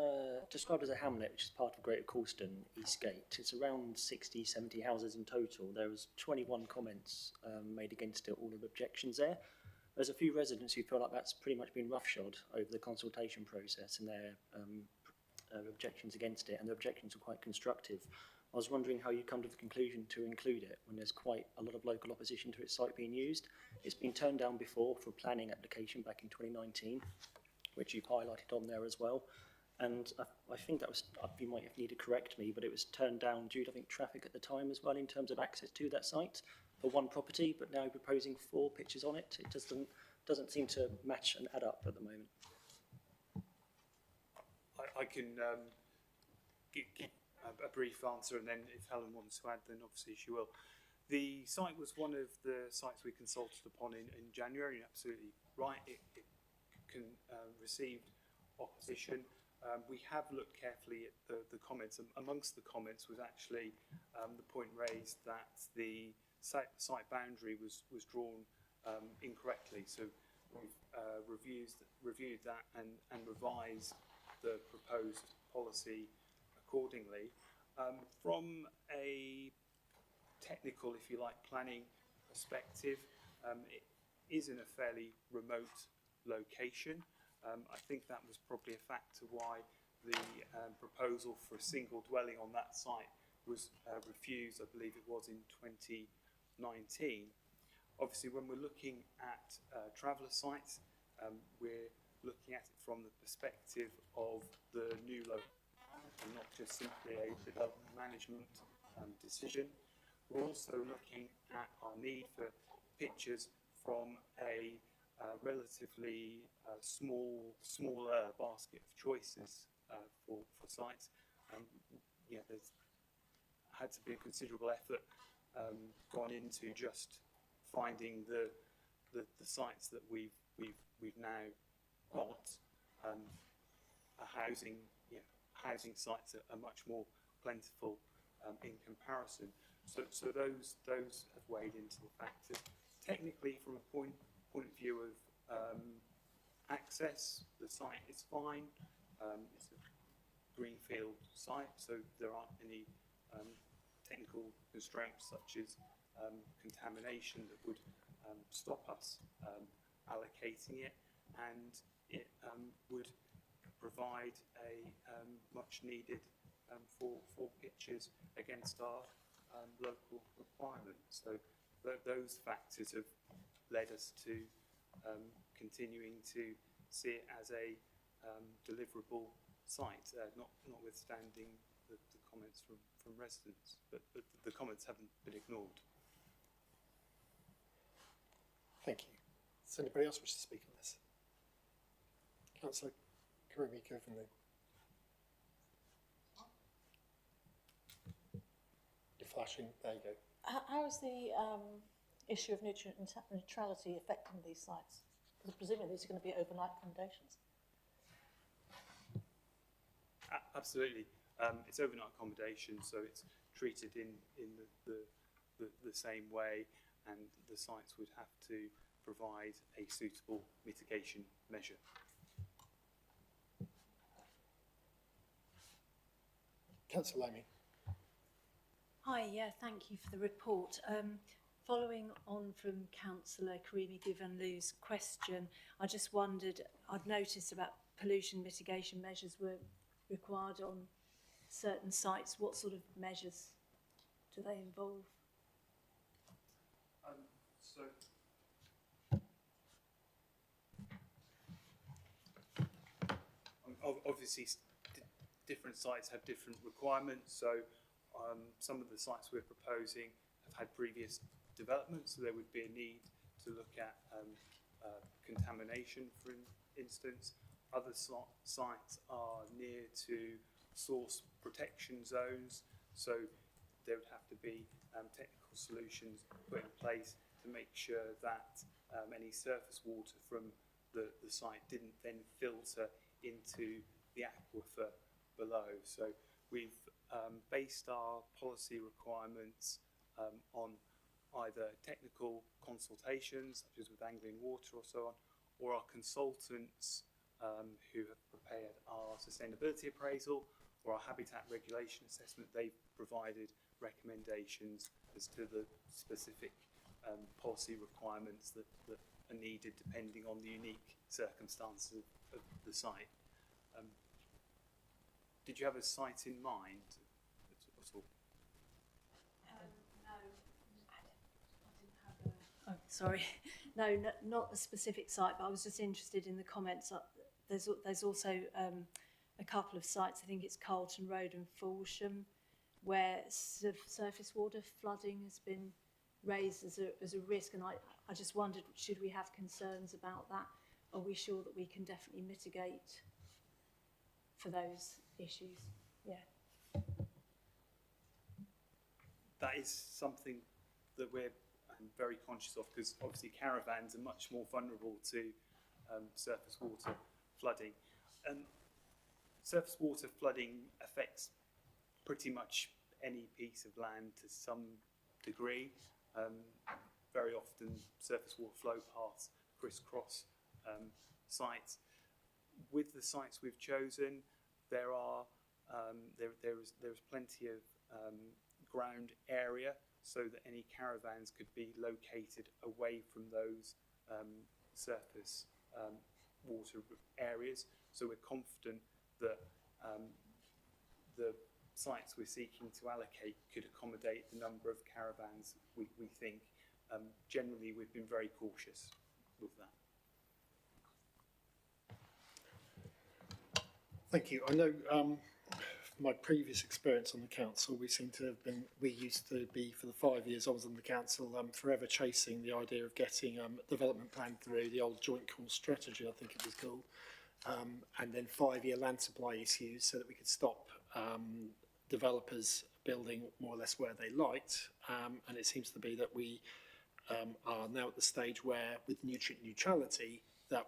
described as a hamlet, which is part of Greater Coulston, Eastgate. It's around 60, 70 houses in total. There was 21 comments made against it, all of the objections there. There's a few residents who feel like that's pretty much been roughshod over the consultation process and their objections against it, and the objections are quite constructive. I was wondering how you come to the conclusion to include it when there's quite a lot of local opposition to its site being used. It's been turned down before for a planning application back in 2019, which you've highlighted on there as well. And I think that was, you might have needed to correct me, but it was turned down due to, I think, traffic at the time as well in terms of access to that site for one property, but now proposing 4 pitches on it. It just doesn't seem to match and add up at the moment. I can give a brief answer, and then if Helen wants to add, then obviously she will. The site was one of the sites we consulted upon in January, and absolutely right, it received opposition. We have looked carefully at the comments, and amongst the comments was actually the point raised that the site boundary was drawn incorrectly. So we've reviewed that and revised the proposed policy accordingly. From a technical, if you like, planning perspective, it is in a fairly remote location. I think that was probably a factor why the proposal for a single dwelling on that site was refused, I believe it was in 2019. Obviously, when we're looking at traveller sites, we're looking at it from the perspective of the new location and not just simply a development management decision. We're also looking at our need for pitches from a relatively smaller basket of choices for sites. There's had to be a considerable effort gone into just finding the sites that we've now got. Housing sites are much more plentiful in comparison. So those have weighed into the factors. Technically, from a point of view of access, the site is fine. It's a greenfield site, so there aren't any technical constraints such as contamination that would stop us allocating it, and it would provide a much needed 4 pitches against our local requirements. So those factors have led us to continuing to see it as a deliverable site, notwithstanding the comments from residents, but the comments haven't been ignored. Thank you. Does anybody else wish to speak on this? Councillor Karimi-Coveney. You're flashing. There you go. How is the issue of nutrient neutrality affecting these sites? Because presumably these are going to be overnight accommodations. Absolutely. It's overnight accommodation, so it's treated in the same way, and the sites would have to provide a suitable mitigation measure. Councillor Lamy. Hi, yeah, thank you for the report. Following on from Councillor Karimi Givanlou's question, I just wondered, I'd noticed about pollution mitigation measures were required on certain sites. What sort of measures do they involve? So obviously different sites have different requirements. So some of the sites we're proposing have had previous development, so there would be a need to look at contamination, for instance. Other sites are near to source protection zones, so there would have to be technical solutions put in place to make sure that any surface water from the site didn't then filter into the aquifer below. So we've based our policy requirements on either technical consultations, such as with Angling Water or so on, or our consultants who have prepared our sustainability appraisal or our habitat regulation assessment. They've provided recommendations as to the specific policy requirements that are needed depending on the unique circumstances of the site. Did you have a site in mind at all? Oh, sorry. No, not a specific site, but I was just interested in the comments. There's also a couple of sites, I think it's Carlton Road and Fulsham, where surface water flooding has been raised as a risk, and I just wondered, should we have concerns about that? Are we sure that we can definitely mitigate for those issues? Yeah. That is something that we're very conscious of, because obviously caravans are much more vulnerable to surface water flooding. Surface water flooding affects pretty much any piece of land to some degree. Very often surface water flow paths crisscross sites. With the sites we've chosen, there is plenty of ground area so that any caravans could be located away from those surface water areas. So we're confident that the sites we're seeking to allocate could accommodate the number of caravans we think. Generally, we've been very cautious with that. Thank you. I know my previous experience on the council, we used to be, for the 5 years I was on the council, forever chasing the idea of getting a development plan through, the old joint call strategy, I think it was called, and then 5-year land supply issues so that we could stop developers building more or less where they liked. And it seems to be that we are now at the stage where, with nutrient neutrality, that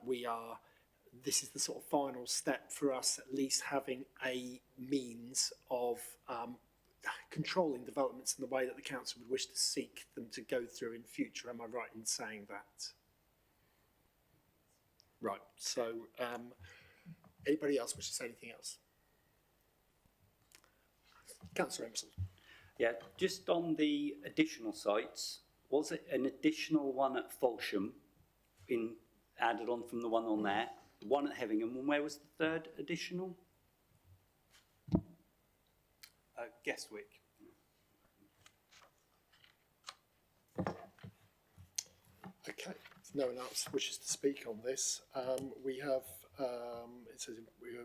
this is the sort of final step for us, at least having a means of controlling developments in the way that the council would wish to seek them to go through in future. Am I right in saying that? Right. So, anybody else wish to say anything else? Councillor Empson. Yeah, just on the additional sites, was it an additional one at Fulsham added on from the one on there? One at Hevingham, and where was the third additional? Guestwick. Okay, if no one else wishes to speak on this, we have, it says we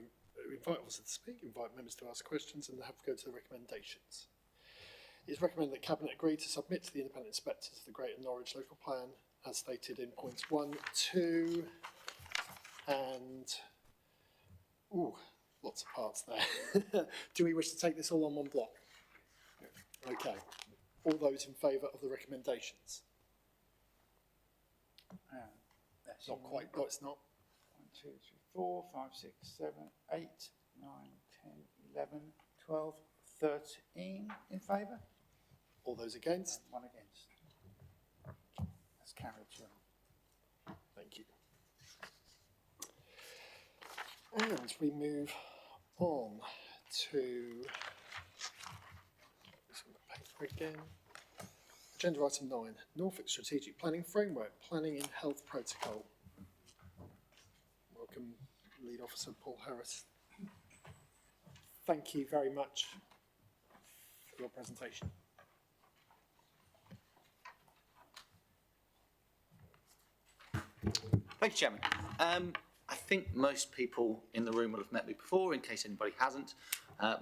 invite officers to speak, invite members to ask questions, and have to go to the recommendations. It is recommended that Cabinet agree to submit to the independent inspectors the Greater Norwich local plan as stated in points 1, 2, and lots of parts there. Do we wish to take this all on one block? Okay. All those in favour of the recommendations? That's Not quite. No, it's not. 1, 2, 3, 4, 5, 6, 7, 8, 9, 10, 11, 12, 13 in favour. All those against? And 1 against. That's carried through. Thank you. And we move on to paper again. Agenda item 9, Norfolk Strategic Planning Framework, Planning in Health Protocol. Welcome, Lead Officer Paul Harris. Thank you very much for your presentation. Thank you, Chairman. I think most people in the room will have met me before, in case anybody hasn't.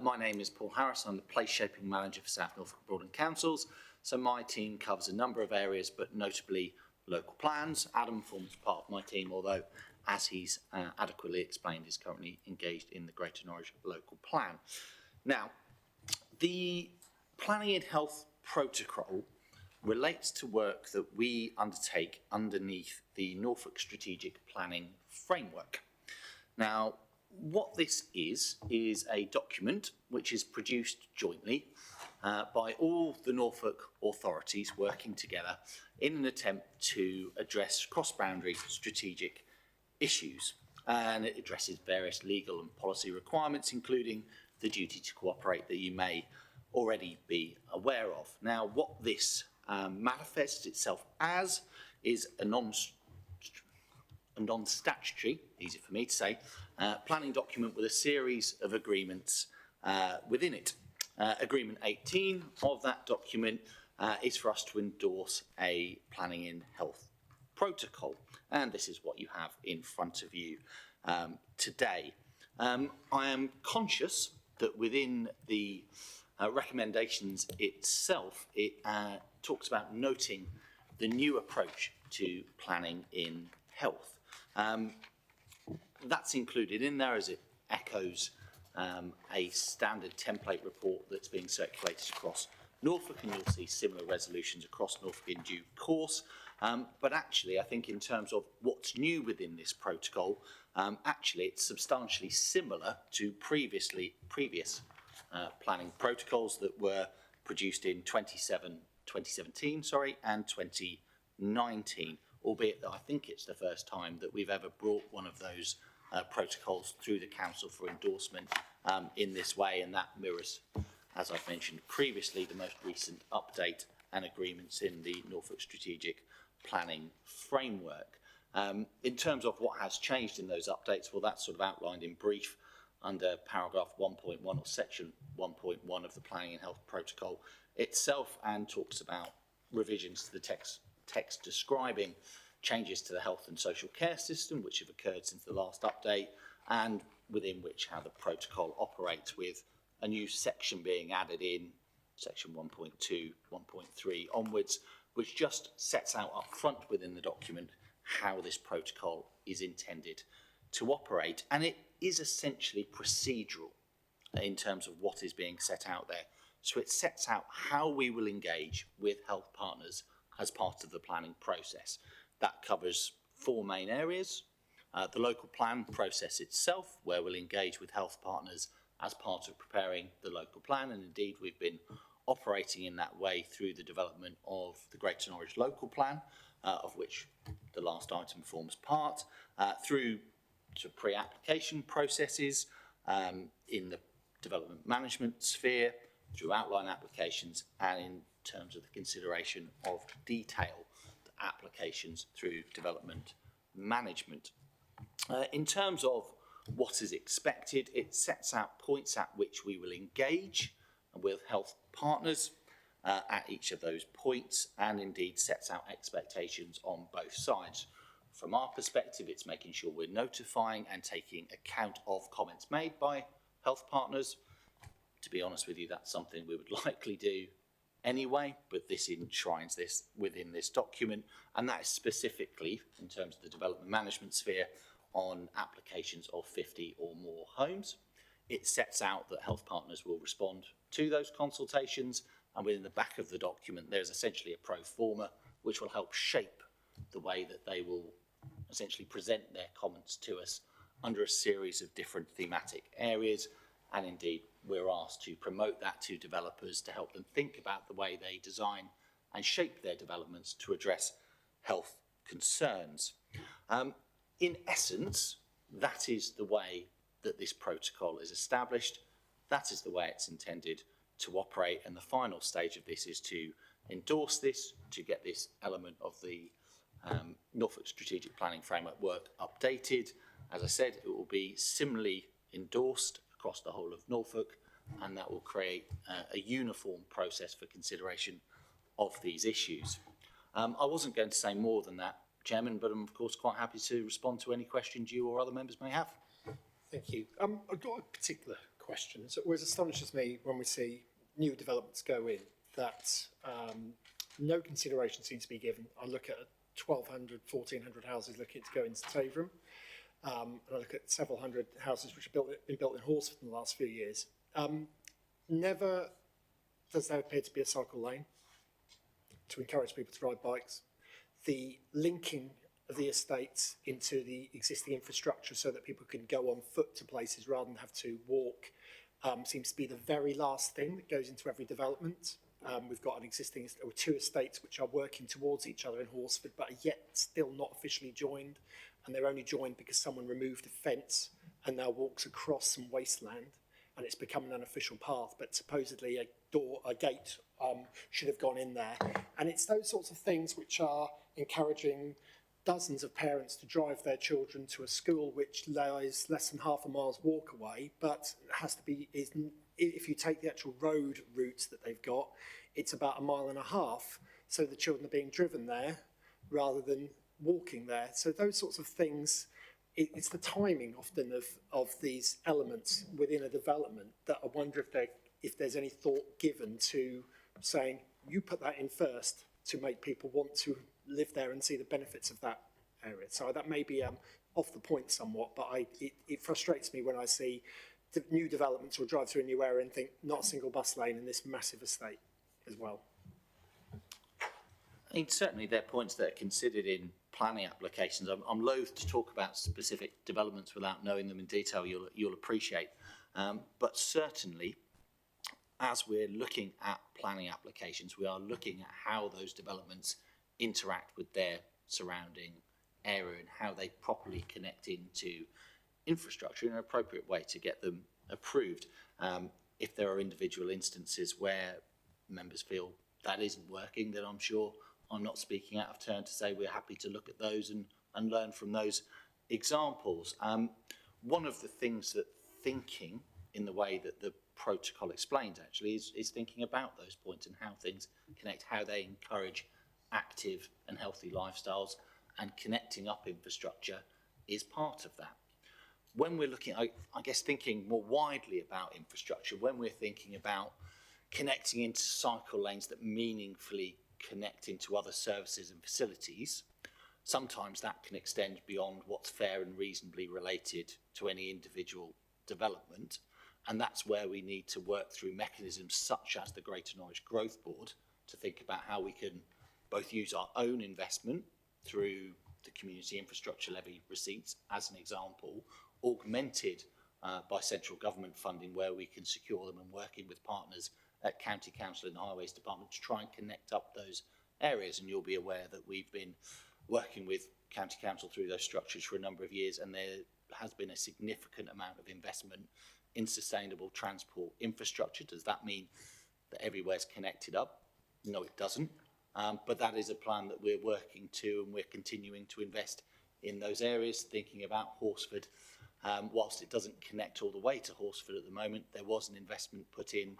My name is Paul Harris. I'm the Place Shaping Manager for South Norfolk Broadland Councils. So my team covers a number of areas, but notably local plans. Adam forms part of my team, although, as he's adequately explained, is currently engaged in the Greater Norwich Local Plan. Now, the Planning in Health Protocol relates to work that we undertake underneath the Norfolk Strategic Planning Framework. Now, what this is a document which is produced jointly by all the Norfolk authorities working together in an attempt to address cross-boundary strategic issues. And it addresses various legal and policy requirements, including the duty to cooperate that you may already be aware of. Now, what this manifests itself as is a non-statutory, easy for me to say, planning document with a series of agreements within it. Agreement 18 of that document is for us to endorse a Planning in Health Protocol, and this is what you have in front of you today. I am conscious that within the recommendations itself, it talks about noting the new approach to planning in health. That's included in there as it echoes a standard template report that's being circulated across Norfolk, and you'll see similar resolutions across Norfolk in due course. But actually, I think in terms of what's new within this protocol, actually it's substantially similar to previous planning protocols that were produced in 2017 and 2019, albeit that I think it's the first time that we've ever brought one of those protocols through the Council for endorsement in this way, and that mirrors, as I've mentioned previously, the most recent update and agreements in the Norfolk Strategic Planning Framework. In terms of what has changed in those updates, well, that's sort of outlined in brief under paragraph 1.1 or section 1.1 of the Planning and Health Protocol itself, and talks about revisions to the text describing changes to the health and social care system which have occurred since the last update, and within which how the protocol operates, with a new section being added in, section 1.2, 1.3 onwards, which just sets out up front within the document how this protocol is intended to operate. And it is essentially procedural in terms of what is being set out there. So it sets out how we will engage with health partners as part of the planning process. That covers 4 main areas. The local plan process itself, where we'll engage with health partners as part of preparing the local plan, and indeed we've been operating in that way through the development of the Greater Norwich Local Plan, of which the last item forms part, through to pre-application processes in the development management sphere, through outline applications, and in terms of the consideration of detail applications through development management. In terms of what is expected, it sets out points at which we will engage with health partners at each of those points, and indeed sets out expectations on both sides. From our perspective, it's making sure we're notifying and taking account of comments made by health partners. To be honest with you, that's something we would likely do anyway, but this enshrines this within this document, and that is specifically in terms of the development management sphere on applications of 50 or more homes. It sets out that health partners will respond to those consultations, and within the back of the document there's essentially a pro forma which will help shape the way that they will essentially present their comments to us under a series of different thematic areas. And indeed we're asked to promote that to developers to help them think about the way they design and shape their developments to address health concerns. In essence, that is the way that this protocol is established. That is the way it's intended to operate, and the final stage of this is to endorse this to get this element of the Norfolk Strategic Planning Framework work updated. As I said, it will be similarly endorsed across the whole of Norfolk, and that will create a uniform process for consideration of these issues. I wasn't going to say more than that, Chairman, but I'm of course quite happy to respond to any questions you or other members may have. Thank you. I've got a particular question. So it always astonishes me when we see new developments go in that no consideration seems to be given. I look at 1,200, 1,400 houses looking to go into Taverham, and I look at several hundred houses which have been built in Horsford in the last few years. Never does there appear to be a cycle lane to encourage people to ride bikes. The linking of the estates into the existing infrastructure so that people can go on foot to places rather than have to walk seems to be the very last thing that goes into every development. We've got an existing, or two estates which are working towards each other in Horsford but are yet still not officially joined, and they're only joined because someone removed a fence and now walks across some wasteland, and it's become an unofficial path, but supposedly a gate should have gone in there. And it's those sorts of things which are encouraging dozens of parents to drive their children to a school which lies less than half a mile's walk away, but has to be, if you take the actual road routes that they've got, it's about 1.5 miles. So the children are being driven there rather than walking there. So those sorts of things, it's the timing often of these elements within a development that I wonder if there's any thought given to saying, you put that in first to make people want to live there and see the benefits of that area. So that may be off the point somewhat, but it frustrates me when I see new developments or drive through a new area and think not a single bus lane in this massive estate as well. I mean, certainly there are points that are considered in planning applications. I'm loath to talk about specific developments without knowing them in detail, you'll appreciate. But certainly, as we're looking at planning applications, we are looking at how those developments interact with their surrounding area and how they properly connect into infrastructure in an appropriate way to get them approved. If there are individual instances where members feel that isn't working, then I'm sure I'm not speaking out of turn to say we're happy to look at those and learn from those examples. One of the things that thinking in the way that the protocol explains actually is thinking about those points and how things connect, how they encourage active and healthy lifestyles, and connecting up infrastructure is part of that. When we're looking, I guess, thinking more widely about infrastructure, when we're thinking about connecting into cycle lanes that meaningfully connect into other services and facilities, sometimes that can extend beyond what's fair and reasonably related to any individual development. And that's where we need to work through mechanisms such as the Greater Norwich Growth Board to think about how we can both use our own investment through the Community Infrastructure Levy receipts, as an example, augmented by central government funding where we can secure them, and working with partners at County Council and the Highways Department to try and connect up those areas. And you'll be aware that we've been working with County Council through those structures for a number of years, and there has been a significant amount of investment in sustainable transport infrastructure. Does that mean that everywhere's connected up? No, it doesn't. But that is a plan that we're working to, and we're continuing to invest in those areas, thinking about Horsford. Whilst it doesn't connect all the way to Horsford at the moment, there was an investment put in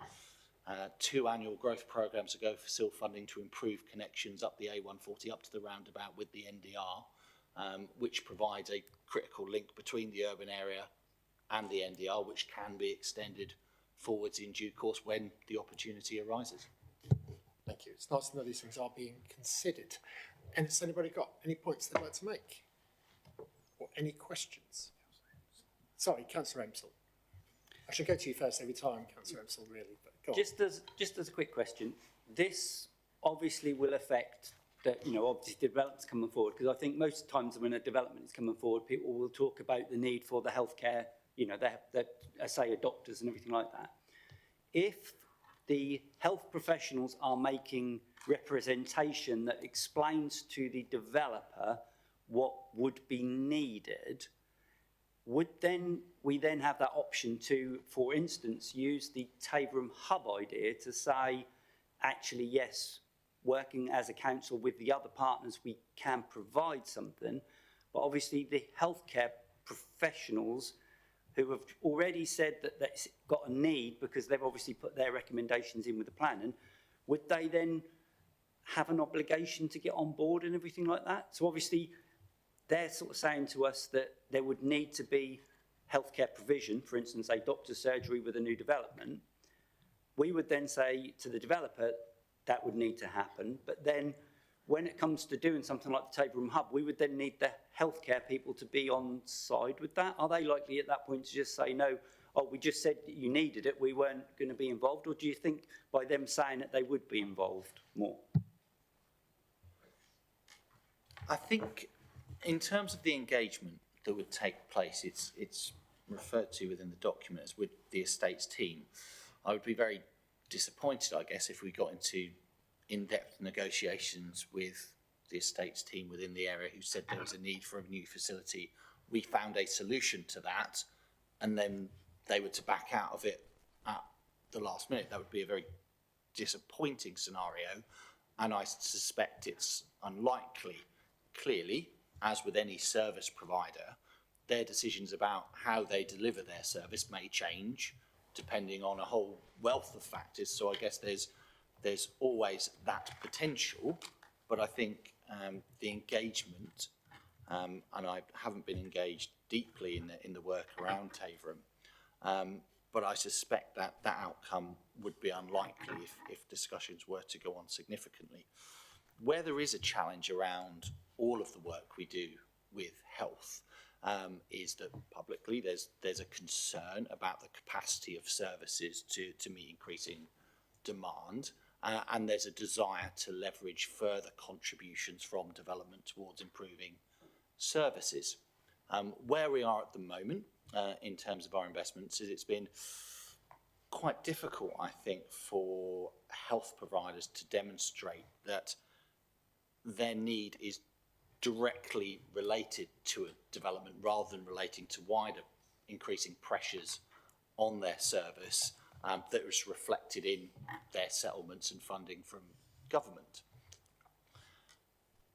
2 annual growth programmes ago for SIL funding to improve connections up the A140 up to the roundabout with the NDR, which provides a critical link between the urban area and the NDR, which can be extended forwards in due course when the opportunity arises. Thank you. It's nice to know these things are being considered. And has anybody got any points they'd like to make? Or any questions? Sorry, Councillor Emsall. I should go to you first every time, Councillor Emsall, really. But go on. Just as a quick question, this obviously will affect the, obviously developments coming forward, because I think most times when a development is coming forward, people will talk about the need for the healthcare, say doctors and everything like that. If the health professionals are making representation that explains to the developer what would be needed, would we then have that option to, for instance, use the Taverham hub idea to say, actually, yes, working as a council with the other partners, we can provide something. But obviously the healthcare professionals who have already said that that's got a need because they've obviously put their recommendations in with the planning, would they then have an obligation to get on board and everything like that? So obviously they're sort of saying to us that there would need to be healthcare provision, for instance, a doctor's surgery with a new development. We would then say to the developer that would need to happen, but then when it comes to doing something like the Table Room Hub, we would then need the healthcare people to be on side with that. Are they likely at that point to just say, no, oh, we just said that you needed it, we weren't going to be involved? Or do you think by them saying that they would be involved more? I think in terms of the engagement that would take place, it's referred to within the document as with the estates team. I would be very disappointed, I guess, if we got into in-depth negotiations with the estates team within the area who said there was a need for a new facility. We found a solution to that, and then they were to back out of it at the last minute. That would be a very disappointing scenario, and I suspect it's unlikely. Clearly, as with any service provider, their decisions about how they deliver their service may change depending on a whole wealth of factors. So I guess there's always that potential, but I think the engagement, and I haven't been engaged deeply in the work around Taveram, but I suspect that that outcome would be unlikely if discussions were to go on significantly. Where there is a challenge around all of the work we do with health is that publicly there's a concern about the capacity of services to meet increasing demand, and there's a desire to leverage further contributions from development towards improving services. Where we are at the moment in terms of our investments is it's been quite difficult, I think, for health providers to demonstrate that their need is directly related to a development rather than relating to wider increasing pressures on their service that is reflected in their settlements and funding from government.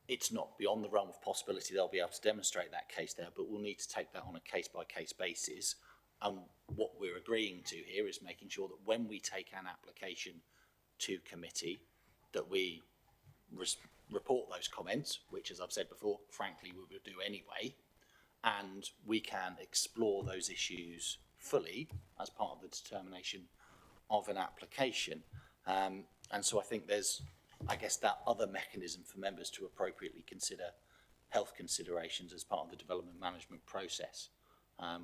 It's not beyond the realm of possibility they'll be able to demonstrate that case there, but we'll need to take that on a case-by-case basis. And what we're agreeing to here is making sure that when we take an application to committee, that we report those comments, which, as I've said before, frankly, we will do anyway, and we can explore those issues fully as part of the determination of an application. And so I think there's, I guess, that other mechanism for members to appropriately consider health considerations as part of the development management process,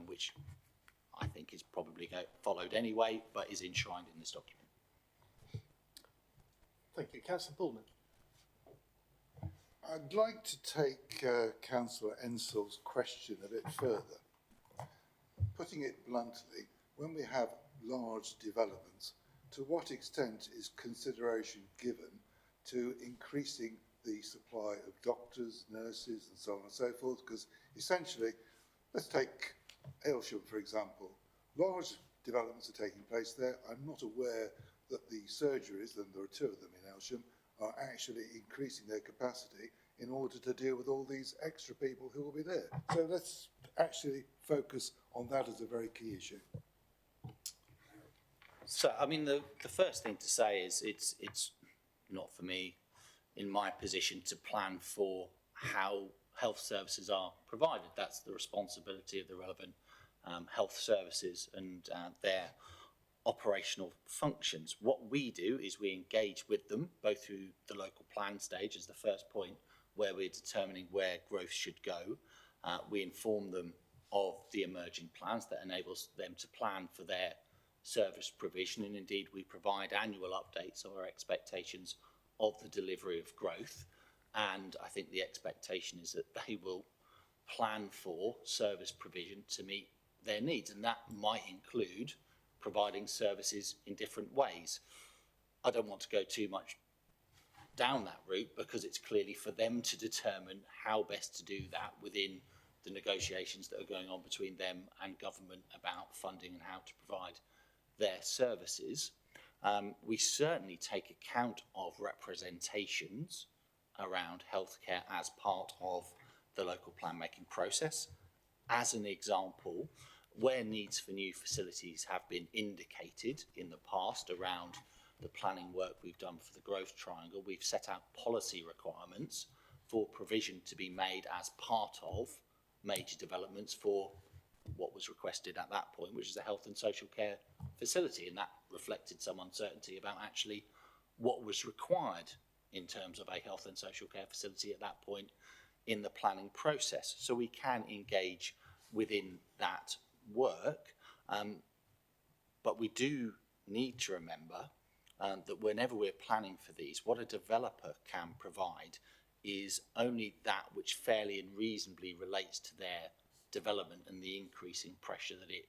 which I think is probably followed anyway, but is enshrined in this document. Thank you. Councillor Bullman. I'd like to take Councillor Ensell's question a bit further. Putting it bluntly, when we have large developments, to what extent is consideration given to increasing the supply of doctors, nurses, and so on and so forth? Because essentially, let's take Aylsham, for example. Large developments are taking place there. I'm not aware that the surgeries, and there are two of them in Aylsham, are actually increasing their capacity in order to deal with all these extra people who will be there. So let's actually focus on that as a very key issue. So, I mean, the first thing to say is it's not for me in my position to plan for how health services are provided. That's the responsibility of the relevant health services and their operational functions. What we do is we engage with them both through the local plan stage as the first point, where we're determining where growth should go. We inform them of the emerging plans that enables them to plan for their service provision, and indeed we provide annual updates of our expectations of the delivery of growth. And I think the expectation is that they will plan for service provision to meet their needs, and that might include providing services in different ways. I don't want to go too much down that route because it's clearly for them to determine how best to do that within the negotiations that are going on between them and government about funding and how to provide their services. We certainly take account of representations around healthcare as part of the local plan making process. As an example, where needs for new facilities have been indicated in the past around the planning work we've done for the growth triangle, we've set out policy requirements for provision to be made as part of major developments for what was requested at that point, which is a health and social care facility, and that reflected some uncertainty about actually what was required in terms of a health and social care facility at that point in the planning process. So we can engage within that work, but we do need to remember that whenever we're planning for these, what a developer can provide is only that which fairly and reasonably relates to their development and the increasing pressure that it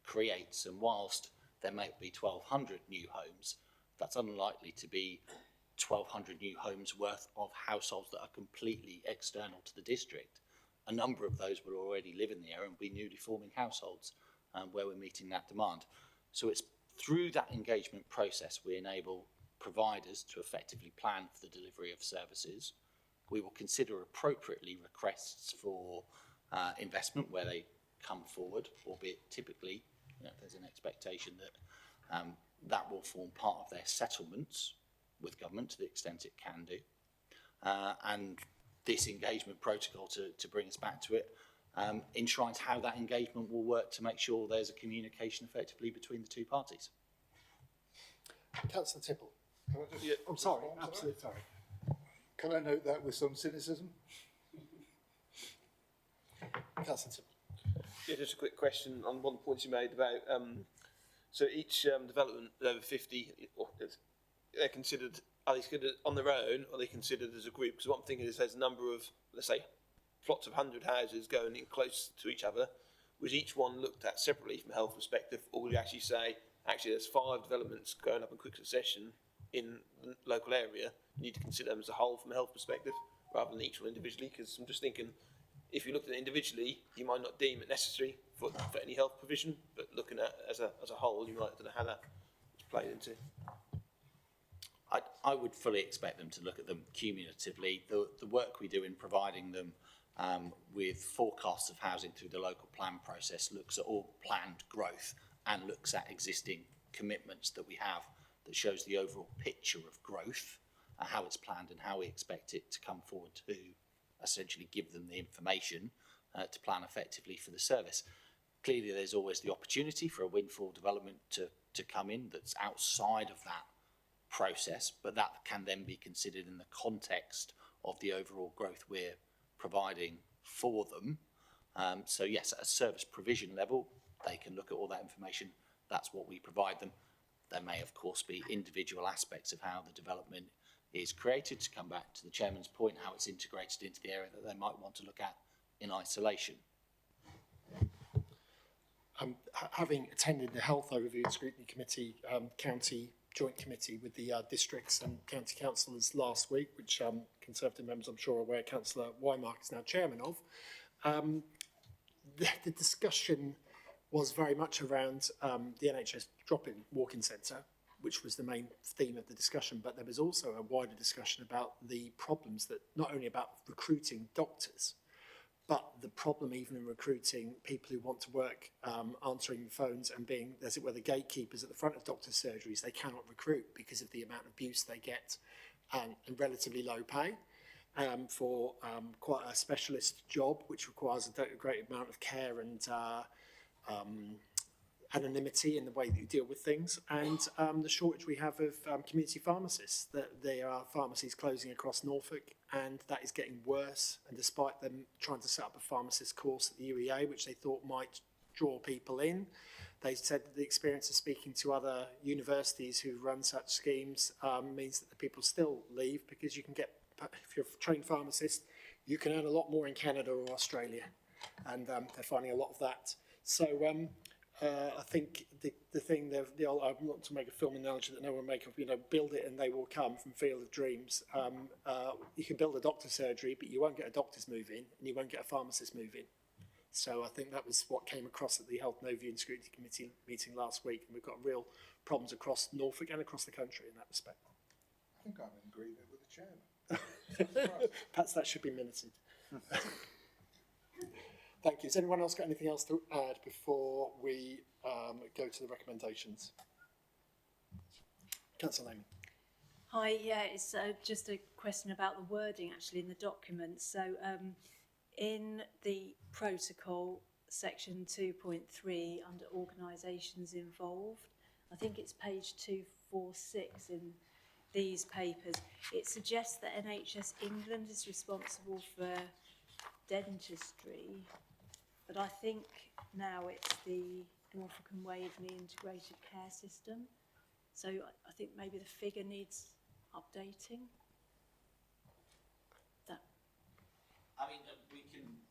creates. And whilst there might be 1,200 new homes, that's unlikely to be 1,200 new homes worth of households that are completely external to the district. A number of those will already live in the area and be newly forming households where we're meeting that demand. So it's through that engagement process we enable providers to effectively plan for the delivery of services. We will consider appropriately requests for investment where they come forward, albeit typically there's an expectation that that will form part of their settlements with government to the extent it can do. And this engagement protocol, to bring us back to it, enshrines how that engagement will work to make sure there's a communication effectively between the two parties. Councillor Tipple. Yeah, I'm sorry, absolutely sorry. Can I note that with some cynicism? Councillor Tipple. Yeah, just a quick question on one of the points you made about so each development over 50, they're considered, are they considered on their own or are they considered as a group? Because what I'm thinking is there's a number of, let's say, plots of 100 houses going in close to each other. Was each one looked at separately from a health perspective, or would you actually say, actually there's 5 developments going up in quick succession in the local area, you need to consider them as a whole from a health perspective rather than each one individually? Because I'm just thinking, if you looked at it individually, you might not deem it necessary for any health provision, but looking at it as a whole, you might, I don't know how that is played into. I would fully expect them to look at them cumulatively. The work we do in providing them with forecasts of housing through the local plan process looks at all planned growth and looks at existing commitments that we have that shows the overall picture of growth, how it's planned and how we expect it to come forward to essentially give them the information to plan effectively for the service. Clearly there's always the opportunity for a windfall development to come in that's outside of that process, but that can then be considered in the context of the overall growth we're providing for them. So yes, at a service provision level, they can look at all that information. That's what we provide them. There may of course be individual aspects of how the development is created, to come back to the chairman's point, how it's integrated into the area that they might want to look at in isolation. Having attended the Health Overview and Scrutiny Committee, County Joint Committee with the districts and county councillors last week, which Conservative members I'm sure are aware Councillor Wymark is now chairman of, the discussion was very much around the NHS drop-in walk-in centre, which was the main theme of the discussion, but there was also a wider discussion about the problems that, not only about recruiting doctors, but the problem even in recruiting people who want to work answering the phones and being, as it were, the gatekeepers at the front of doctors' surgeries. They cannot recruit because of the amount of abuse they get and relatively low pay for quite a specialist job, which requires a great amount of care and anonymity in the way that you deal with things, and the shortage we have of community pharmacists. That there are pharmacies closing across Norfolk, and that is getting worse. And despite them trying to set up a pharmacist course at the UEA, which they thought might draw people in, they said that the experience of speaking to other universities who run such schemes means that the people still leave, because you can get, if you're a trained pharmacist, you can earn a lot more in Canada or Australia, and they're finding a lot of that. So I think the thing, the old, I want to make a film analogy that no one will make of, build it and they will come from Field of Dreams. You can build a doctor's surgery, but you won't get a doctor's move in, and you won't get a pharmacist move in. So I think that was what came across at the Health and Overview and Scrutiny Committee meeting last week, and we've got a real problems across Norfolk and across the country in that respect. I think I'm in agreement with the chairman. Perhaps that should be minuted. Thank you. Has anyone else got anything else to add before we go to the recommendations? Councillor Lehman. Hi, yeah, it's just a question about the wording actually in the document. So in the protocol, section 2.3 under organisations involved, I think it's page 246 in these papers, it suggests that NHS England is responsible for dentistry, but I think now it's the Norfolk and Waveney Integrated Care System. So I think maybe the figure needs updating. That. I mean, we can.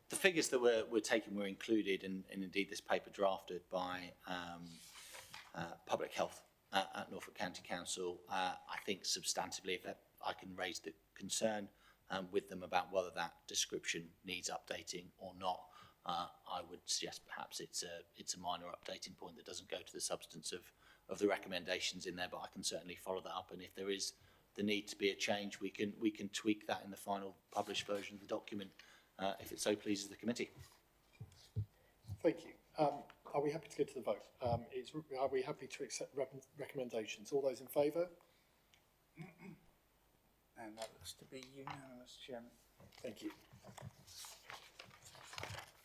The figures that were taken were included, and indeed this paper drafted by Public Health at Norfolk County Council. I think substantively, if I can raise the concern with them about whether that description needs updating or not. I would suggest perhaps it's a minor updating point that doesn't go to the substance of the recommendations in there, but I can certainly follow that up. And if there is the need to be a change, we can tweak that in the final published version of the document if it so pleases the committee. Thank you. Are we happy to go to the vote? Are we happy to accept recommendations? All those in favour? And that looks to be unanimous, Chairman. Thank you.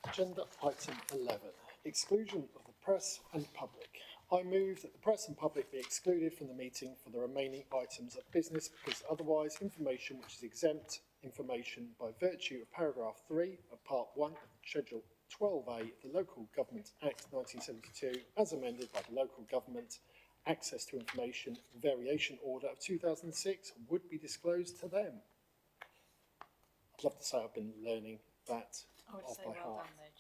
Agenda item 11, exclusion of the press and public. I move that the press and public be excluded from the meeting for the remaining items of business because otherwise information which is exempt information by virtue of paragraph 3 of part 1 of Schedule 12A of the Local Government Act 1972 as amended by the Local Government Access to Information Variation Order of 2006 would be disclosed to them. I'd love to say I've been learning that off by heart.